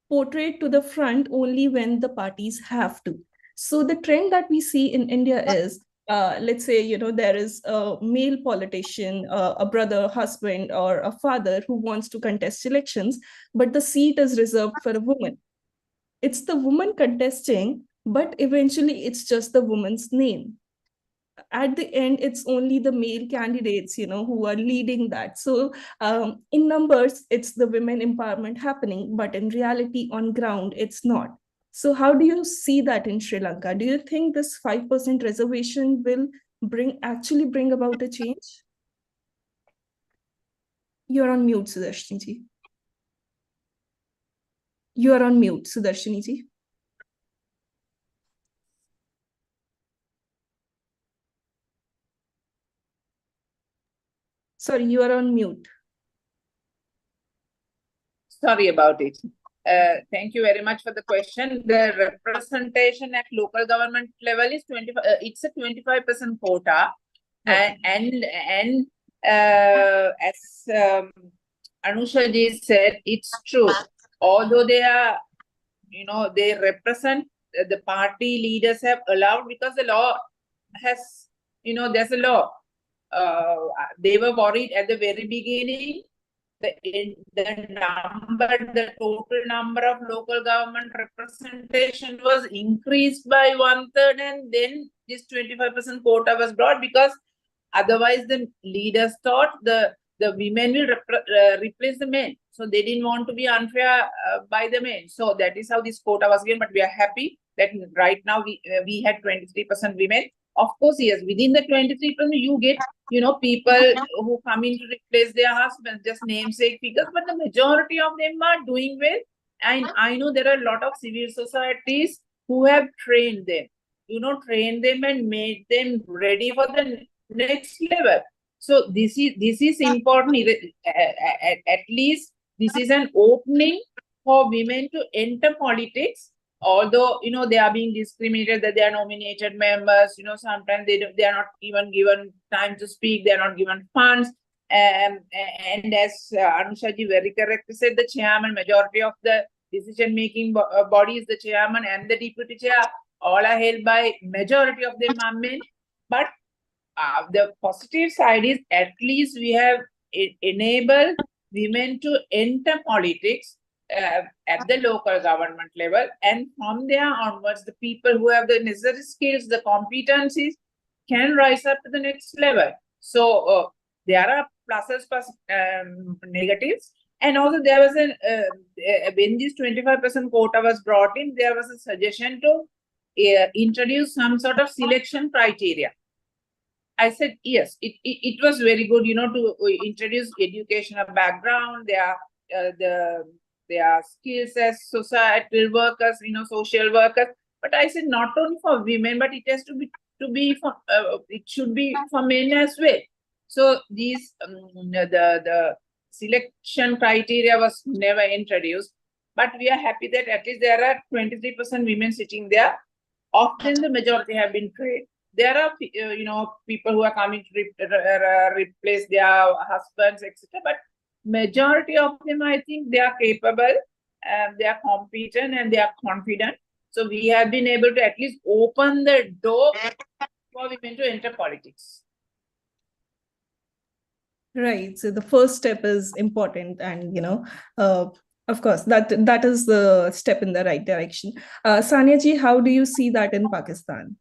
portrayed to the front only when the parties have to. So the trend that we see in India is, let's say, there is a male politician, a brother, husband, or a father who wants to contest elections, but the seat is reserved for a woman. It's the woman contesting, but eventually it's just the woman's name. At the end, it's only the male candidates, who are leading that. So in numbers, it's the women empowerment happening, but in reality, on ground, it's not. So how do you see that in Sri Lanka? Do you think this 5% reservation will actually bring about a change? You're on mute, Sudarshini. You are on mute, Sudarshini. Sorry, you are on mute. Sorry about it. Thank you very much for the question. The representation at local government level is 25. It's a 25% quota, Okay. and as Anusha ji said, it's true. Although they are, they represent the party leaders have allowed because the law has, there's a law. They were worried at the very beginning. The total number of local government representation was increased by 1/3, and then this 25% quota was brought because otherwise the leaders thought the women will replace the men. So they didn't want to be unfair by the men. So that is how this quota was given. But we are happy that right now we had 23% women. Of course, yes, within the 23%, you get, people who come in to replace their husbands, just namesake figures, but the majority of them are doing well. And I know there are a lot of civil societies who have trained them, trained them and made them ready for the next level. So this is important. At least this is an opening for women to enter politics. Although, they are being discriminated, that they are nominated members, sometimes they are not even given time to speak, they are not given funds. And as Anusha ji very correctly said, the chairman, majority of the decision-making body is the chairman and the deputy chair, all are held by majority of them are men. But the positive side is at least we have enabled women to enter politics at the local government level, and from there onwards, the people who have the necessary skills, the competencies, can rise up to the next level. So there are pluses, negatives, and also there was when this 25% quota was brought in, there was a suggestion to introduce some sort of selection criteria. I said yes, it was very good, to introduce educational background, their skills as societal workers, social workers. But I said not only for women, but it has to be for it should be for men as well. So these the selection criteria was never introduced, but we are happy that at least there are 23% women sitting there. Often the majority have been trained. There are, people who are coming to replace their husbands, etc. But majority of them, I think, they are capable, they are competent, and they are confident. So we have been able to at least open the door for women to enter politics. Right. So the first step is important, and of course, that is the step in the right direction. Sania ji, how do you see that in Pakistan?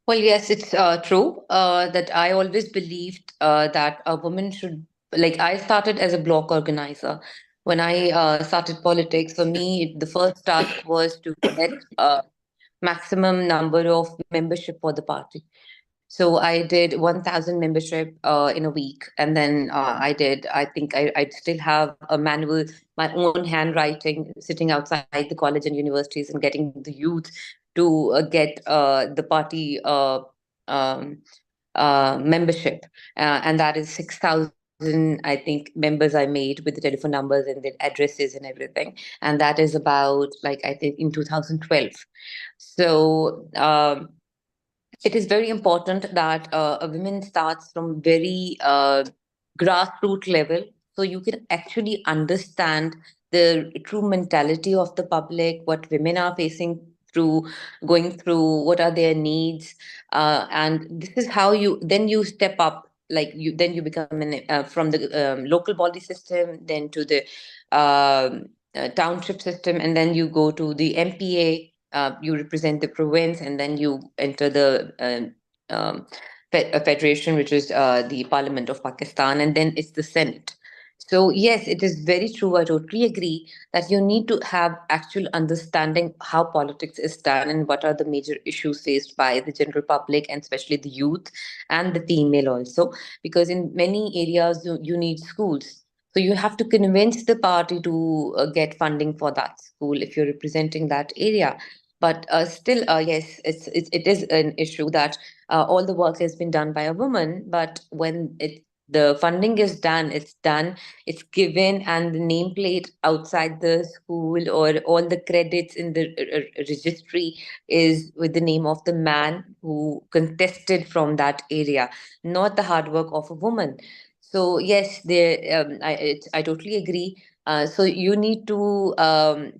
Well, yes, it's true that I always believed that a woman should, like, I started as a block organizer. When I started politics, for me, the first task was to get maximum number of membership for the party. So I did 1,000 membership in a week. And then I think I still have a manual, my own handwriting, sitting outside the college and universities and getting the youth to get the party um, membership. And that is 6,000, I think, members I made with the telephone numbers and the addresses and everything. And that is about, like, I think in 2012. So it is very important that a woman starts from very grassroots level, so you can actually understand the true mentality of the public, what women are facing through, going through, what are their needs, and this is how you step up. Like you become from the local body system, then to the township system, and then you go to the MPA. You represent the province, and then you enter the federation, which is the Parliament of Pakistan, and then it's the Senate. So yes, it is very true. I totally agree that you need to have actual understanding how politics is done and what are the major issues faced by the general public, and especially the youth and the female also, because in many areas you need schools. So you have to convince the party to get funding for that school if you're representing that area. But still, yes, it is an issue that all the work has been done by a woman. But when the funding is done, it's given, and the nameplate outside the school or all the credits in the registry is with the name of the man who contested from that area, not the hard work of a woman. So yes, I totally agree. So you need to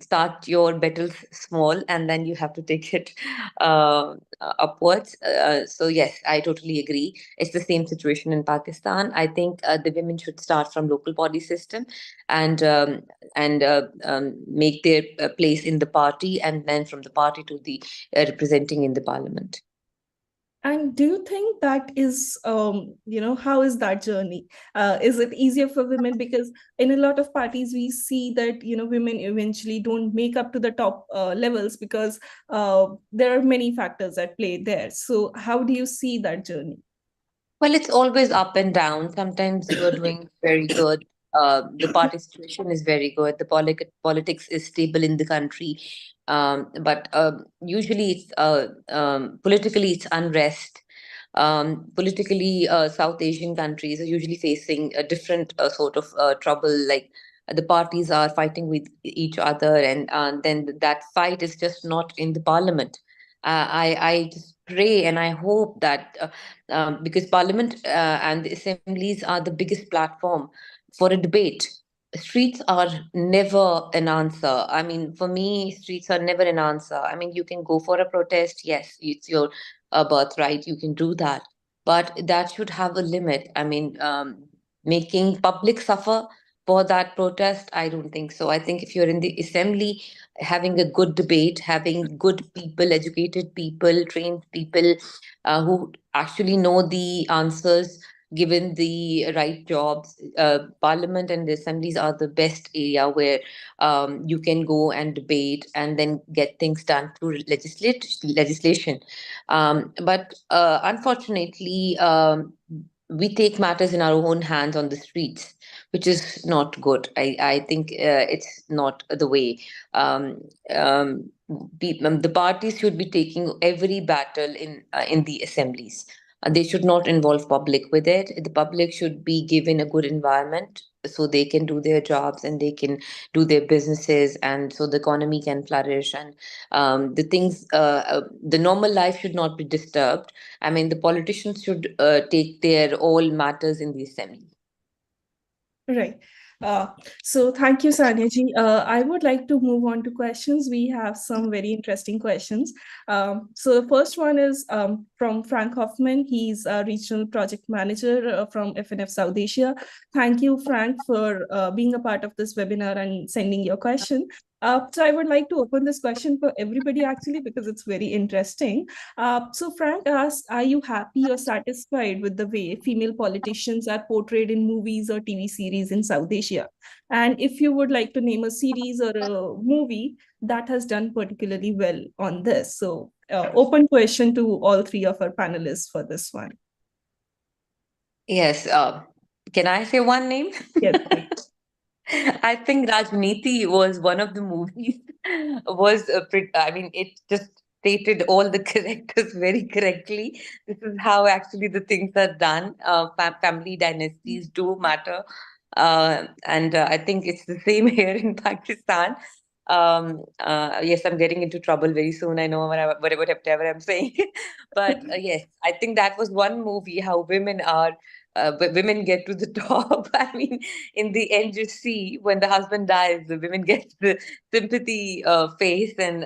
start your battles small, and then you have to take it upwards. So yes, I totally agree. It's the same situation in Pakistan. I think the women should start from local body system and make their place in the party, and then from the party to the representing in the parliament. And do you think that is, how is that journey? Is it easier for women? Because in a lot of parties, we see that, women eventually don't make up to the top levels because there are many factors at play there. So how do you see that journey? Well, it's always up and down. Sometimes you're doing very good. The party situation is very good. The politics is stable in the country. But usually it's politically it's unrest. Politically, South Asian countries are usually facing a different sort of trouble. Like the parties are fighting with each other, and then that fight is just not in the parliament. I just pray and I hope that because parliament and the assemblies are the biggest platform for a debate. Streets are never an answer. I mean, for me, streets are never an answer. I mean, you can go for a protest. Yes, it's your birthright. You can do that. But that should have a limit. I mean, making public suffer for that protest, I don't think so. I think if you're in the assembly, having a good debate, having good people, educated people, trained people who actually know the answers, given the right jobs, parliament and the assemblies are the best area where you can go and debate and then get things done through legislation. But unfortunately, we take matters in our own hands on the streets, which is not good. I think it's not the way. The parties should be taking every battle in the assemblies. They should not involve public with it. The public should be given a good environment so they can do their jobs and they can do their businesses, and so the economy can flourish, and the normal life should not be disturbed. I mean, the politicians should take their all matters in the assembly. Right. So thank you, Sanyaji. I would like to move on to questions. We have some very interesting questions. So the first one is from Frank Hoffman. He's a regional project manager from FNF South Asia. Thank you, Frank, for being a part of this webinar and sending your question. So I would like to open this question for everybody actually, because it's very interesting. So Frank asked, are you happy or satisfied with the way female politicians are portrayed in movies or TV series in South Asia? And if you would like to name a series or a movie that has done particularly well on this. So open question to all three of our panelists for this one. Yes. Can I say one name? Yes, please. I think Rajniti was one of the movies. I mean, it just stated all the characters very correctly. This is how actually the things are done. Family dynasties do matter. And I think it's the same here in Pakistan. Yes, I'm getting into trouble very soon. I know whatever I'm saying. But yes, I think that was one movie how women are. But women get to the top. I mean, in the end, you see when the husband dies, the women get the sympathy face, and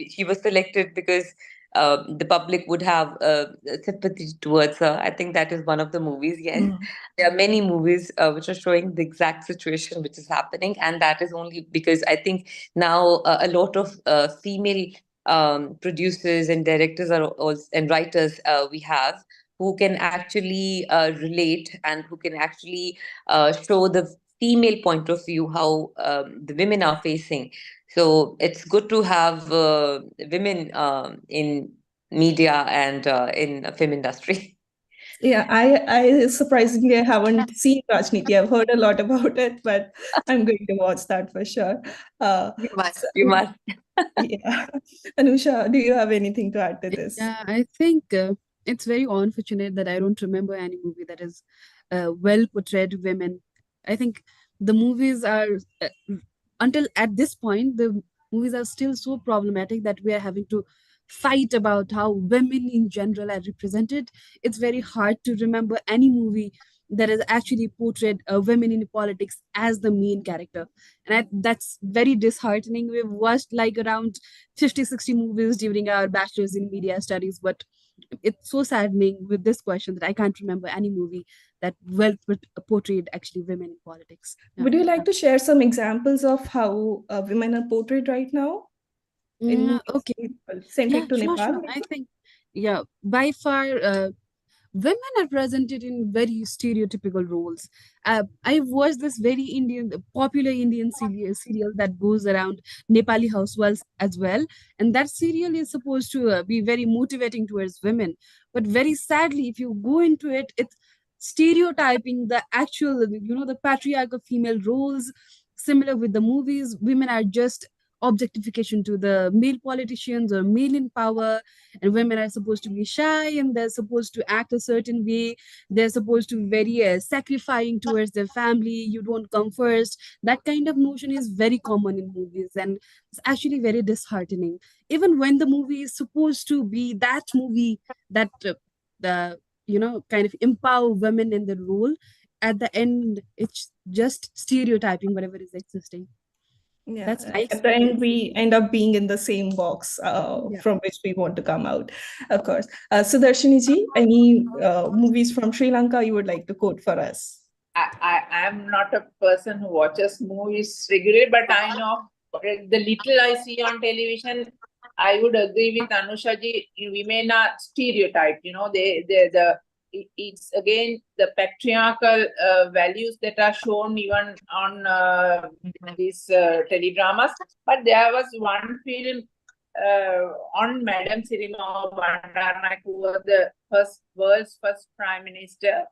she was selected because the public would have sympathy towards her. I think that is one of the movies. Yes, there are many movies which are showing the exact situation which is happening, and that is only because I think now a lot of female producers and directors are also, and writers we have, who can actually relate and who can actually show the female point of view, how the women are facing. So it's good to have women in media and in the film industry. Yeah, I surprisingly I haven't seen Rajniti. I've heard a lot about it, but I'm going to watch that for sure. You must. You must. Yeah. Anusha, do you have anything to add to this? Yeah, I think it's very unfortunate that I don't remember any movie that has well portrayed women. I think the movies are, until at this point, the movies are still so problematic that we are having to fight about how women in general are represented. It's very hard to remember any movie that has actually portrayed women in politics as the main character. And that's very disheartening. We've watched like around 50-60 movies during our bachelor's in media studies, but it's so saddening with this question that I can't remember any movie that portrayed actually women in politics. Would you like to share some examples of how women are portrayed right now in movies Okay. centric to Sure. Nepal? I think, by far, women are presented in very stereotypical roles. I've watched this very popular Indian serial that goes around Nepali housewives as well, and that serial is supposed to be very motivating towards women. But very sadly, if you go into it, it's stereotyping the actual, the patriarchal female roles. Similar with the movies, women are just objectification to the male politicians or male in power, and women are supposed to be shy and they're supposed to act a certain way. They're supposed to be very sacrificing towards their family. You don't come first. That kind of notion is very common in movies, and it's actually very disheartening. Even when the movie is supposed to be that movie that the kind of empower women in the role, at the end it's just stereotyping whatever is existing. Yeah, That's my at the end experience. we end up being in the same box from which we want to come out, of course. Sudarshini ji, any movies from Sri Lanka you would like to quote for us? I am not a person who watches movies regularly, but I know the little I see on television. I would agree with Anusha ji. Women are stereotyped. It's again the patriarchal values that are shown even on these teledramas. But there was one film on Madam Sirima Bandaranaike, who was the world's first prime minister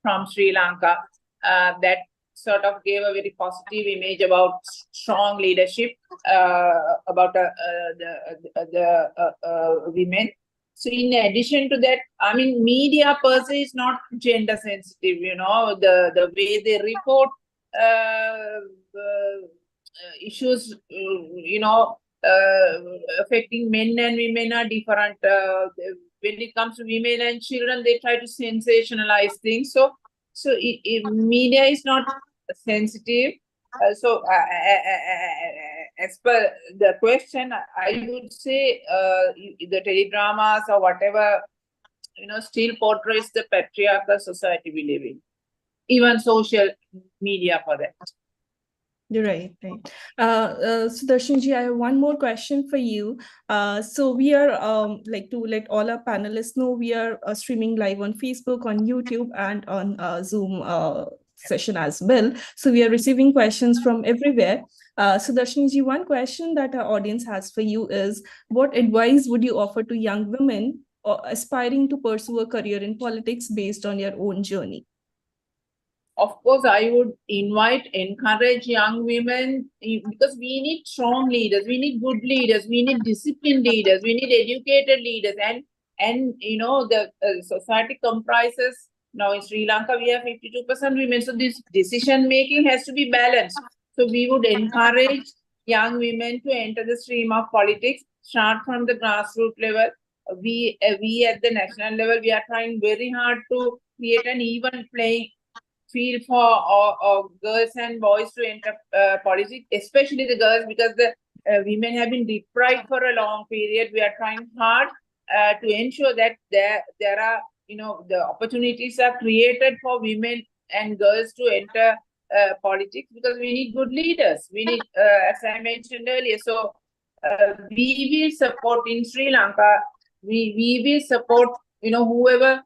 from Sri Lanka, that sort of gave a very positive image about strong leadership, about the women. So in addition to that, I mean, media per se is not gender sensitive, the way they report issues, affecting men and women are different. When it comes to women and children, they try to sensationalize things. So media is not sensitive. As per the question, I would say the teledramas or whatever, still portrays the patriarchal society we live in. Even social media for that. You're right. Sudarshanji, I have one more question for you. So we are like to let all our panelists know, we are streaming live on Facebook, on YouTube, and on Zoom session as well. So we are receiving questions from everywhere. Sudarshanji, one question that our audience has for you is, what advice would you offer to young women aspiring to pursue a career in politics based on your own journey? Of course, I would encourage young women, because we need strong leaders, we need good leaders, we need disciplined leaders, we need educated leaders, and you know, the society comprises, now in Sri Lanka we have 52% women, so this decision making has to be balanced. So we would encourage young women to enter the stream of politics, start from the grassroots level. We at the national level, we are trying very hard to create an even playing field for girls and boys to enter politics, especially the girls, because the women have been deprived for a long period. We are trying hard to ensure that there are, you know, the opportunities are created for women and girls to enter politics, because we need good leaders. We need, as I mentioned earlier, so we will support in Sri Lanka. We will support, you know, whoever,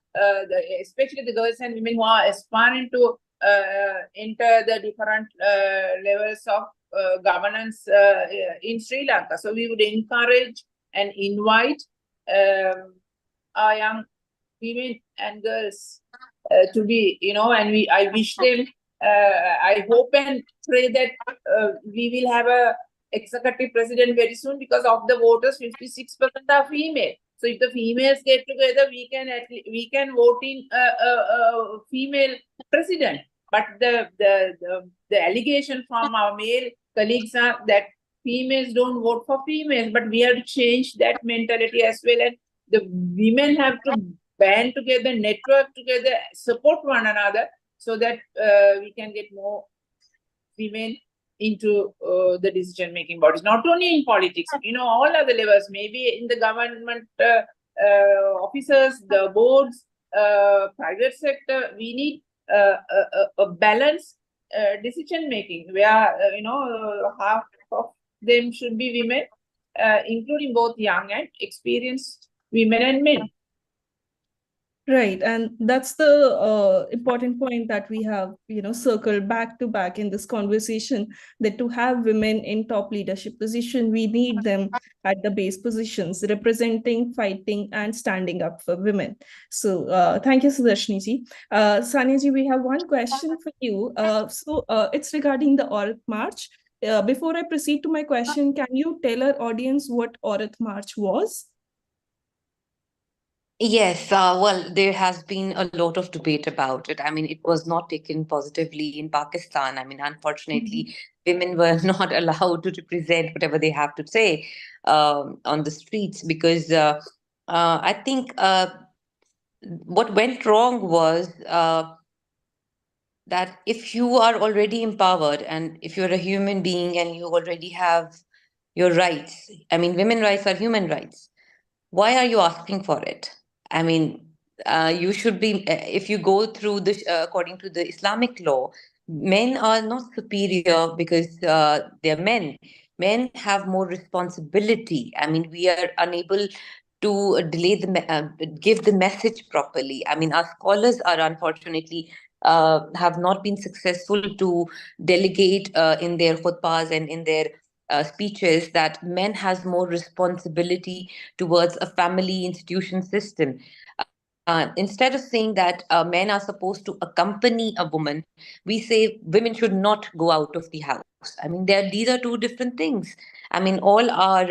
especially the girls and women who are aspiring to enter the different levels of governance in Sri Lanka. So we would encourage and invite our young women and girls to be, you know, and I wish them, I hope and pray that we will have a executive president very soon, because of the voters, 56% are female. So if the females get together, we can vote in a female president. But the allegation from our male colleagues are that females don't vote for females, but we have to change that mentality as well. And the women have to band together, network together, support one another, so that we can get more women into the decision-making bodies, not only in politics, you know, all other levels, maybe in the government officers, the boards, private sector. We need a balanced decision-making where, you know, half of them should be women, including both young and experienced women and men. Right, and that's the important point that we have, you know, circled back to back in this conversation, that to have women in top leadership position, we need them at the base positions, representing, fighting, and standing up for women. So thank you, Sudarshanji. Saniaji, we have one question for you. It's regarding the Aurat March. Before I proceed to my question, can you tell our audience what Aurat March was? Yes, well, there has been a lot of debate about it. I mean, it was not taken positively in Pakistan. I mean, unfortunately, women were not allowed to represent whatever they have to say on the streets, because I think what went wrong was that if you are already empowered and if you're a human being and you already have your rights, I mean, women rights are human rights. Why are you asking for it? I mean, you should be, if you go through this, according to the Islamic law, men are not superior because they're men. Men have more responsibility. I mean, we are unable to give the message properly. I mean, our scholars are unfortunately have not been successful to delegate in their khutbahs and in their speeches that men has more responsibility towards a family institution system. Instead of saying that men are supposed to accompany a woman, we say women should not go out of the house. I mean, these are two different things. I mean, all are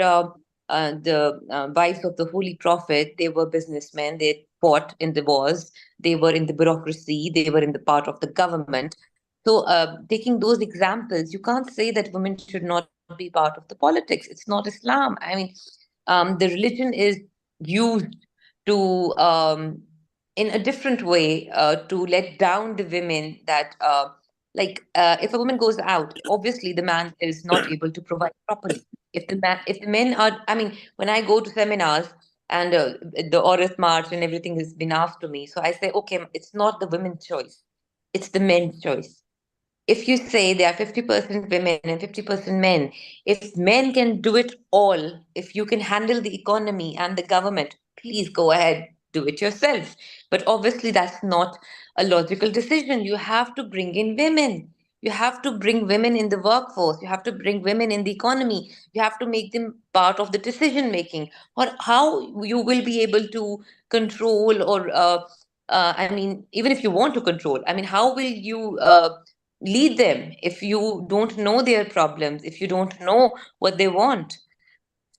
the wives of the Holy Prophet. They were businessmen. They fought in the wars. They were in the bureaucracy. They were in the part of the government. So, taking those examples, you can't say that women should not be part of the politics. It's not Islam. I mean, the religion is used to in a different way to let down the women, that if a woman goes out, obviously the man is not able to provide properly. If the men are, I mean, when I go to seminars and the Aurat March and everything has been asked to me, so I say, okay, it's not the women's choice, it's the men's choice. if you say there are 50% women and 50% men, if men can do it all, if you can handle the economy and the government, please go ahead, do it yourself. But obviously, that's not a logical decision. You have to bring in women. You have to bring women in the workforce. You have to bring women in the economy. You have to make them part of the decision making. Or how you will be able to control, or I mean, even if you want to control, I mean, how will you lead them if you don't know their problems, if you don't know what they want?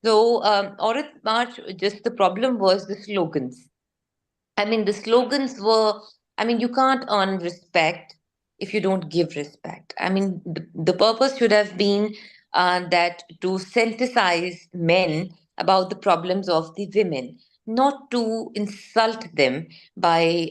So, Aurat March, just the problem was the slogans. I mean, the slogans were, I mean, you can't earn respect if you don't give respect. I mean, the purpose should have been that to synthesize men about the problems of the women, not to insult them by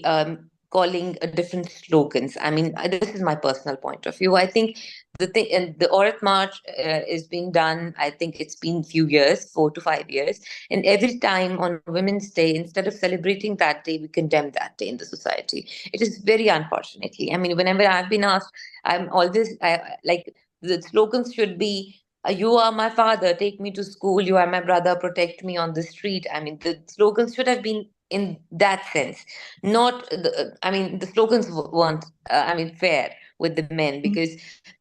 calling different slogans. I mean, this is my personal point of view. I think the thing, and the Aurat March is being done, I think it's been few years, 4 to 5 years, and every time on Women's Day, instead of celebrating that day, we condemn that day in the society. It is very unfortunately. I mean, whenever I've been asked, I'm always like, the slogans should be, you are my father, take me to school, you are my brother, protect me on the street. I mean, the slogans should have been in that sense, not the, I mean, the slogans weren't, I mean, fair with the men, because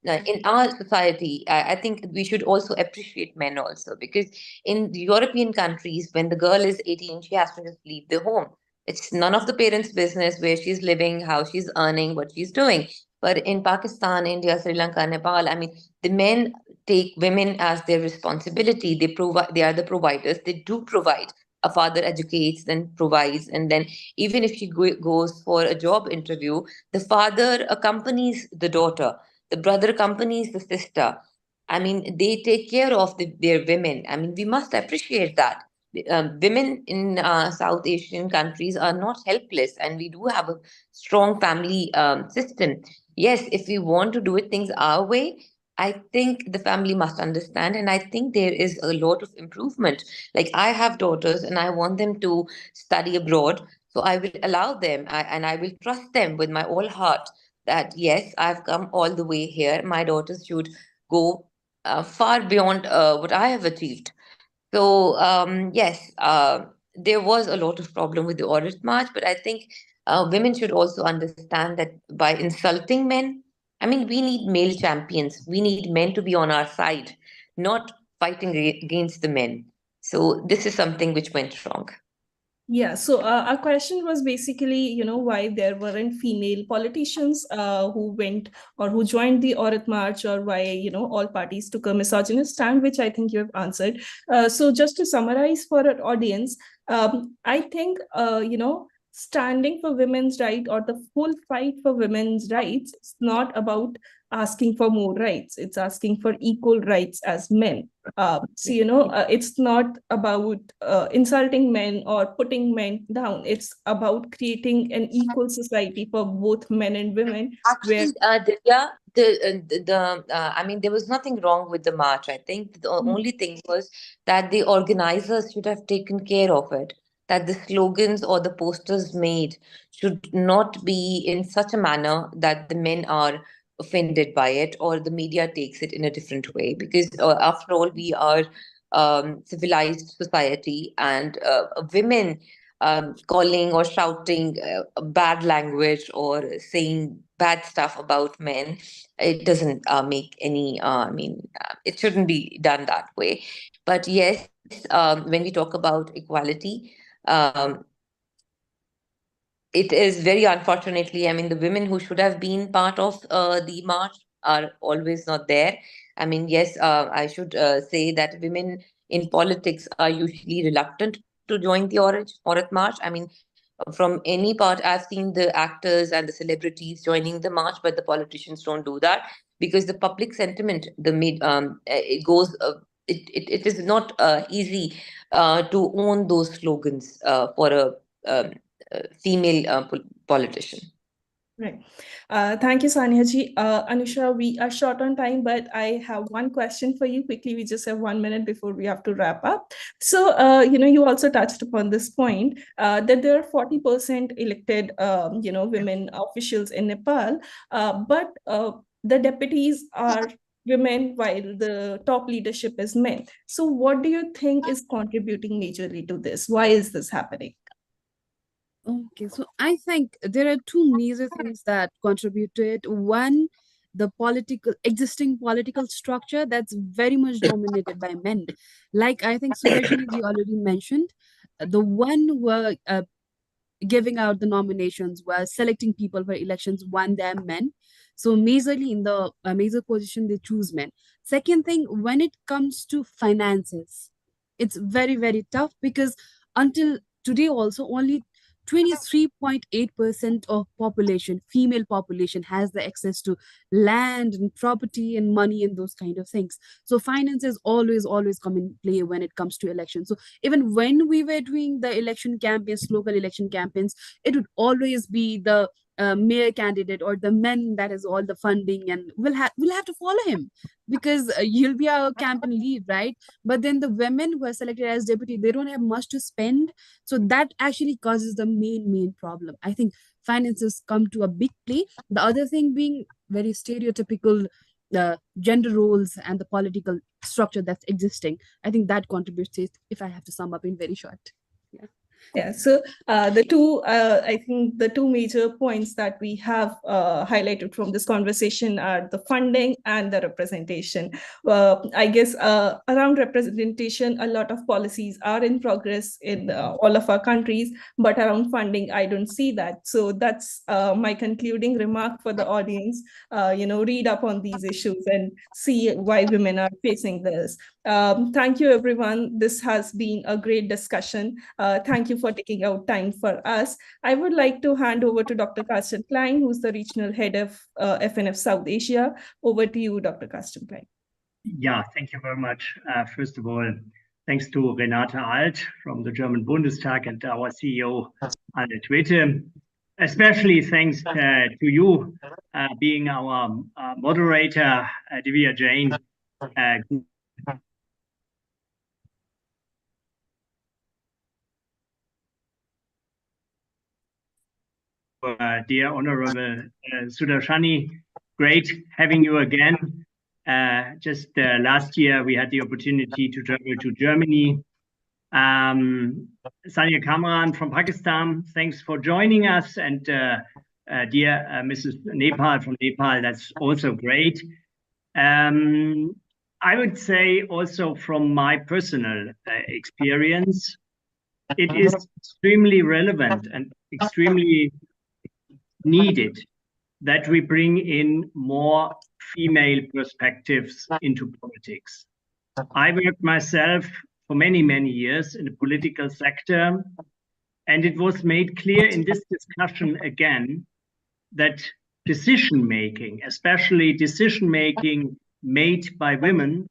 in our society, I think we should also appreciate men also, because in the European countries, when the girl is 18, she has to just leave the home. It's none of the parents' business where she's living, how she's earning, what she's doing. But in Pakistan, India, Sri Lanka, Nepal, I mean, the men take women as their responsibility. They provide, they are the providers. They do provide. A father educates, then provides, and then even if she goes for a job interview, the father accompanies the daughter, the brother accompanies the sister. I mean, they take care of their women. I mean, we must appreciate that. Women in South Asian countries are not helpless, and we do have a strong family system. Yes, if we want to do it things our way, I think the family must understand, and I think there is a lot of improvement. Like, I have daughters, and I want them to study abroad, so I will allow them, and I will trust them with my whole heart that yes, I've come all the way here. My daughters should go far beyond what I have achieved. So yes, there was a lot of problem with the Audit March, but I think women should also understand that by insulting men, I mean, we need male champions. We need men to be on our side, not fighting against the men. So this is something which went wrong. Yeah, so our question was basically, why there weren't female politicians who went or who joined the Aurat March, or why, all parties took a misogynist stand, which I think you have answered. So just to summarize for our audience, I think, standing for women's rights, or the full fight for women's rights, is not about asking for more rights. It's asking for equal rights as men. So, it's not about insulting men or putting men down. It's about creating an equal society for both men and women. Actually, Divya, I mean, there was nothing wrong with the march. I think the only thing was that the organizers should have taken care of it, that the slogans or the posters made should not be in such a manner that the men are offended by it, or the media takes it in a different way. Because after all, we are civilized society, and women calling or shouting bad language or saying bad stuff about men, it doesn't make any, I mean, it shouldn't be done that way. But yes, when we talk about equality, it is very unfortunately, I mean, the women who should have been part of the march are always not there. I mean, yes, I should say that women in politics are usually reluctant to join the Aurat March. I mean, from any part, I've seen the actors and the celebrities joining the march, but the politicians don't do that, because the public sentiment, it goes, it is not easy to own those slogans for a female politician. Right. Thank you, Sania ji. Anusha, we are short on time, but I have one question for you quickly. We just have 1 minute before we have to wrap up. So, you also touched upon this point that there are 40% elected, women officials in Nepal, but the deputies are women while the top leadership is men. So what do you think is contributing majorly to this? Why is this happening? Okay, so I think there are two major things that contribute to it. One, the existing political structure that's very much dominated by men. Like I think Sudarshani ji already mentioned, the one who were giving out the nominations, were selecting people for elections, one them men. So majorly in the major position, they choose men. Second thing, when it comes to finances, it's very, very tough because until today also only 23.8% of population, female population, has the access to land and property and money and those kind of things. So finances always come in play when it comes to elections. So even when we were doing the election campaigns, local election campaigns, it would always be the mayor candidate or the men that has all the funding, and we'll have to follow him because he'll be our campaign lead, right? But then the women who are selected as deputy, they don't have much to spend, so that actually causes the main problem. I think finances come to a big play. The other thing being very stereotypical gender roles and the political structure that's existing. I think that contributes to it, if I have to sum up in very short. Yeah. Yeah, so I think the two major points that we have highlighted from this conversation are the funding and the representation. I guess around representation, a lot of policies are in progress in all of our countries, but around funding, I don't see that. So that's my concluding remark for the audience. Read up on these issues and see why women are facing this. Thank you, everyone. This has been a great discussion. Thank you for taking out time for us. I would like to hand over to Dr. Carsten Klein, who's the regional head of FNF South Asia. Over to you, Dr. Carsten Klein. Yeah, thank you very much. First of all, thanks to Renate Alt from the German Bundestag and our CEO, Annette Witte. Especially thanks to you being our moderator, Divya Jain. Dear Honorable Sudarshani, great having you again. Just last year, we had the opportunity to travel to Germany. Sania Kamran from Pakistan, thanks for joining us. And dear Mrs. Nepal from Nepal, that's also great. I would say also from my personal experience, it is extremely relevant and extremely needed that we bring in more female perspectives into politics. I worked myself for many years in the political sector, and it was made clear in this discussion again that decision-making, especially decision-making made by women,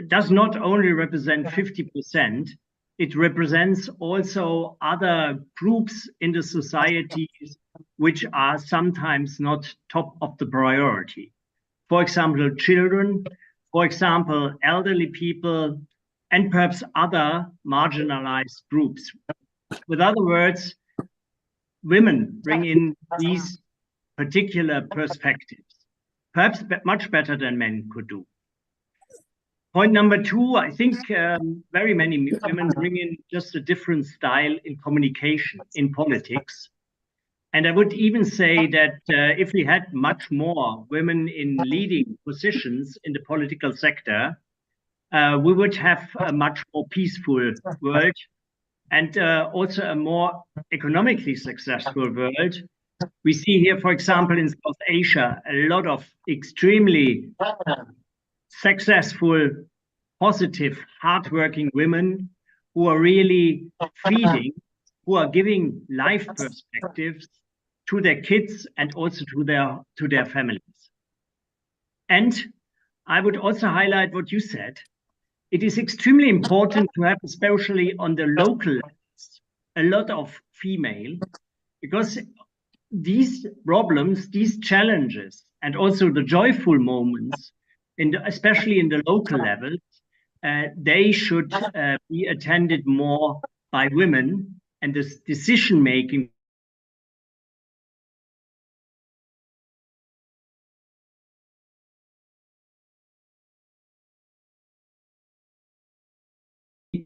does not only represent 50%, it represents also other groups in the societies which are sometimes not top of the priority. For example, children, for example, elderly people, and perhaps other marginalized groups. With other words, women bring in these particular perspectives, perhaps much better than men could do. Point number two, I think very many women bring in just a different style in communication, in politics. And I would even say that if we had much more women in leading positions in the political sector, we would have a much more peaceful world and also a more economically successful world. We see here, for example, in South Asia, a lot of extremely successful, positive, hardworking women who are really feeding, who are giving life perspectives to their kids and also to their families. And I would also highlight what you said. It is extremely important to have, especially on the local levels, a lot of female, because these problems, these challenges, and also the joyful moments, especially in the local level, they should be attended more by women, and this decision-making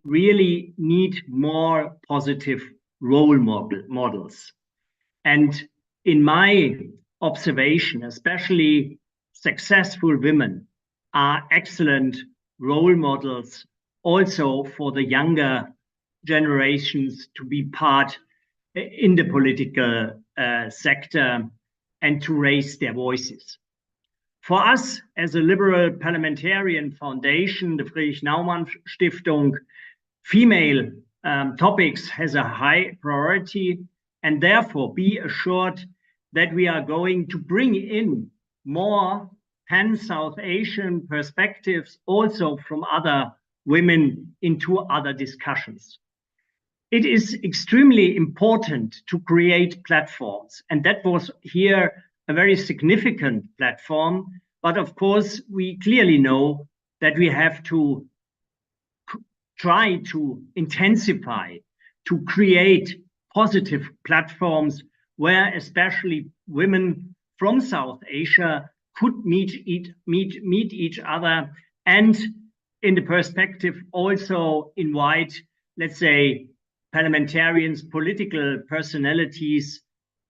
really need more positive role models. And in my observation, especially successful women are excellent role models also for the younger generations to be part in the political sector and to raise their voices. For us, as a liberal parliamentarian foundation, the Friedrich-Naumann-Stiftung, female topics has a high priority, and therefore be assured that we are going to bring in more pan-South Asian perspectives also from other women into other discussions. It is extremely important to create platforms, and that was here a very significant platform. But of course, we clearly know that we have to try to intensify, to create positive platforms where especially women from South Asia could meet each other, and in the perspective also invite, let's say, parliamentarians, political personalities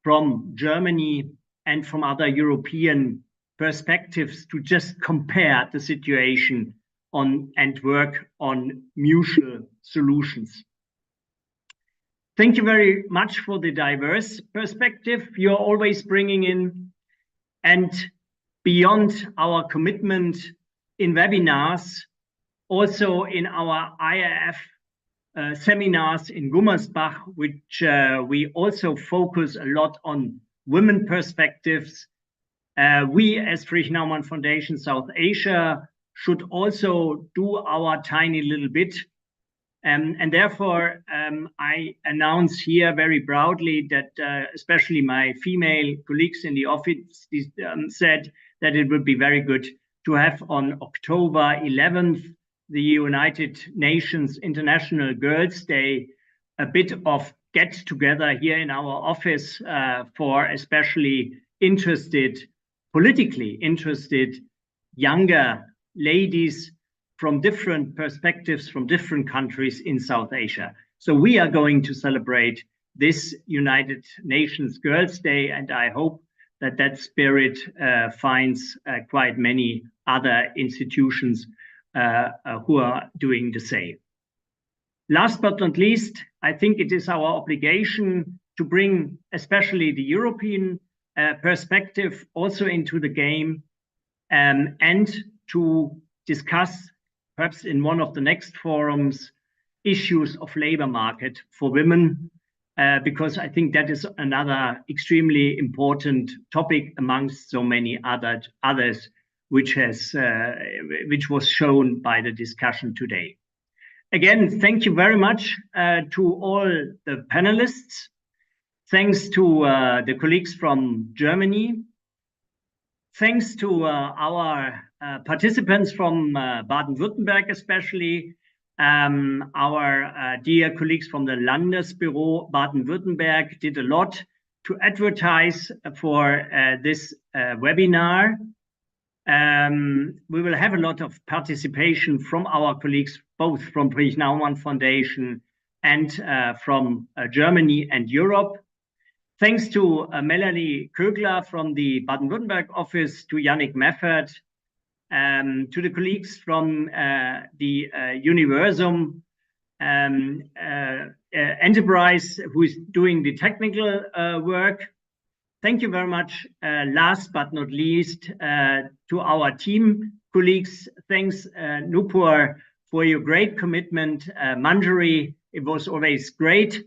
from Germany and from other European perspectives to just compare the situation on and work on mutual solutions. Thank you very much for the diverse perspective you're always bringing in. And beyond our commitment in webinars, also in our IAF seminars in Gummersbach, which we also focus a lot on women perspectives. We as Friedrich-Naumann Foundation South Asia should also do our tiny little bit. And therefore, I announce here very proudly that especially my female colleagues in the office said that it would be very good to have on October 11th, the United Nations International Girls' Day, a bit of get together here in our office for especially politically interested younger ladies from different perspectives, from different countries in South Asia. So we are going to celebrate this United Nations Girls' Day, and I hope that that spirit finds quite many other institutions who are doing the same. Last but not least, I think it is our obligation to bring especially the European perspective also into the game, and to discuss, perhaps in one of the next forums, issues of labor market for women, because I think that is another extremely important topic amongst so many others, which was shown by the discussion today. Again, thank you very much to all the panelists. Thanks to the colleagues from Germany. Thanks to our participants from Baden-Württemberg, especially our dear colleagues from the Landesbüro Baden-Württemberg did a lot to advertise for this webinar. We will have a lot of participation from our colleagues, both from Friedrich-Naumann Foundation and from Germany and Europe. Thanks to Melanie Kögler from the Baden-Württemberg office, to Yannick Meffert, to the colleagues from the Universum enterprise who is doing the technical work. Thank you very much. Last but not least, to our team colleagues. Thanks, Nupur, for your great commitment. Manjari, it was always great.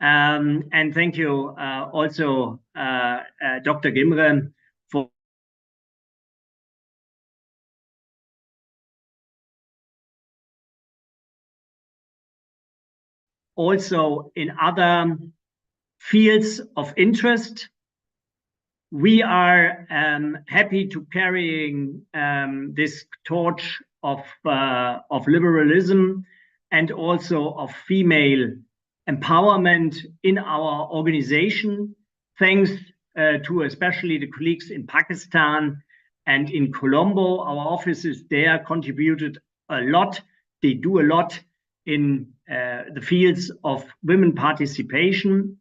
And thank you also, Dr. Gimre, for also in other fields of interest. We are happy to carrying this torch of liberalism and also of female empowerment in our organization, thanks to especially the colleagues in Pakistan and in Colombo. Our offices there contributed a lot. They do a lot in the fields of women participation.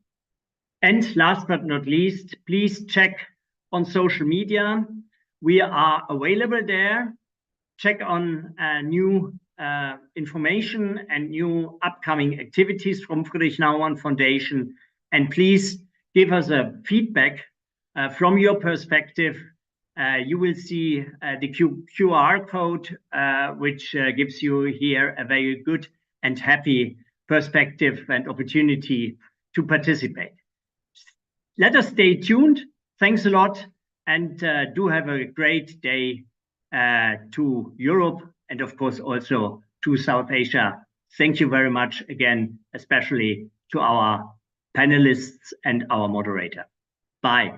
And last but not least, please check on social media. We are available there. Check on new information and new upcoming activities from Friedrich-Naumann Foundation. And please give us a feedback from your perspective. You will see the QR code, which gives you here a very good and happy perspective and opportunity to participate. Let us stay tuned. Thanks a lot, and do have a great day to Europe and of course also to South Asia. Thank you very much again, especially to our panelists and our moderator. Bye.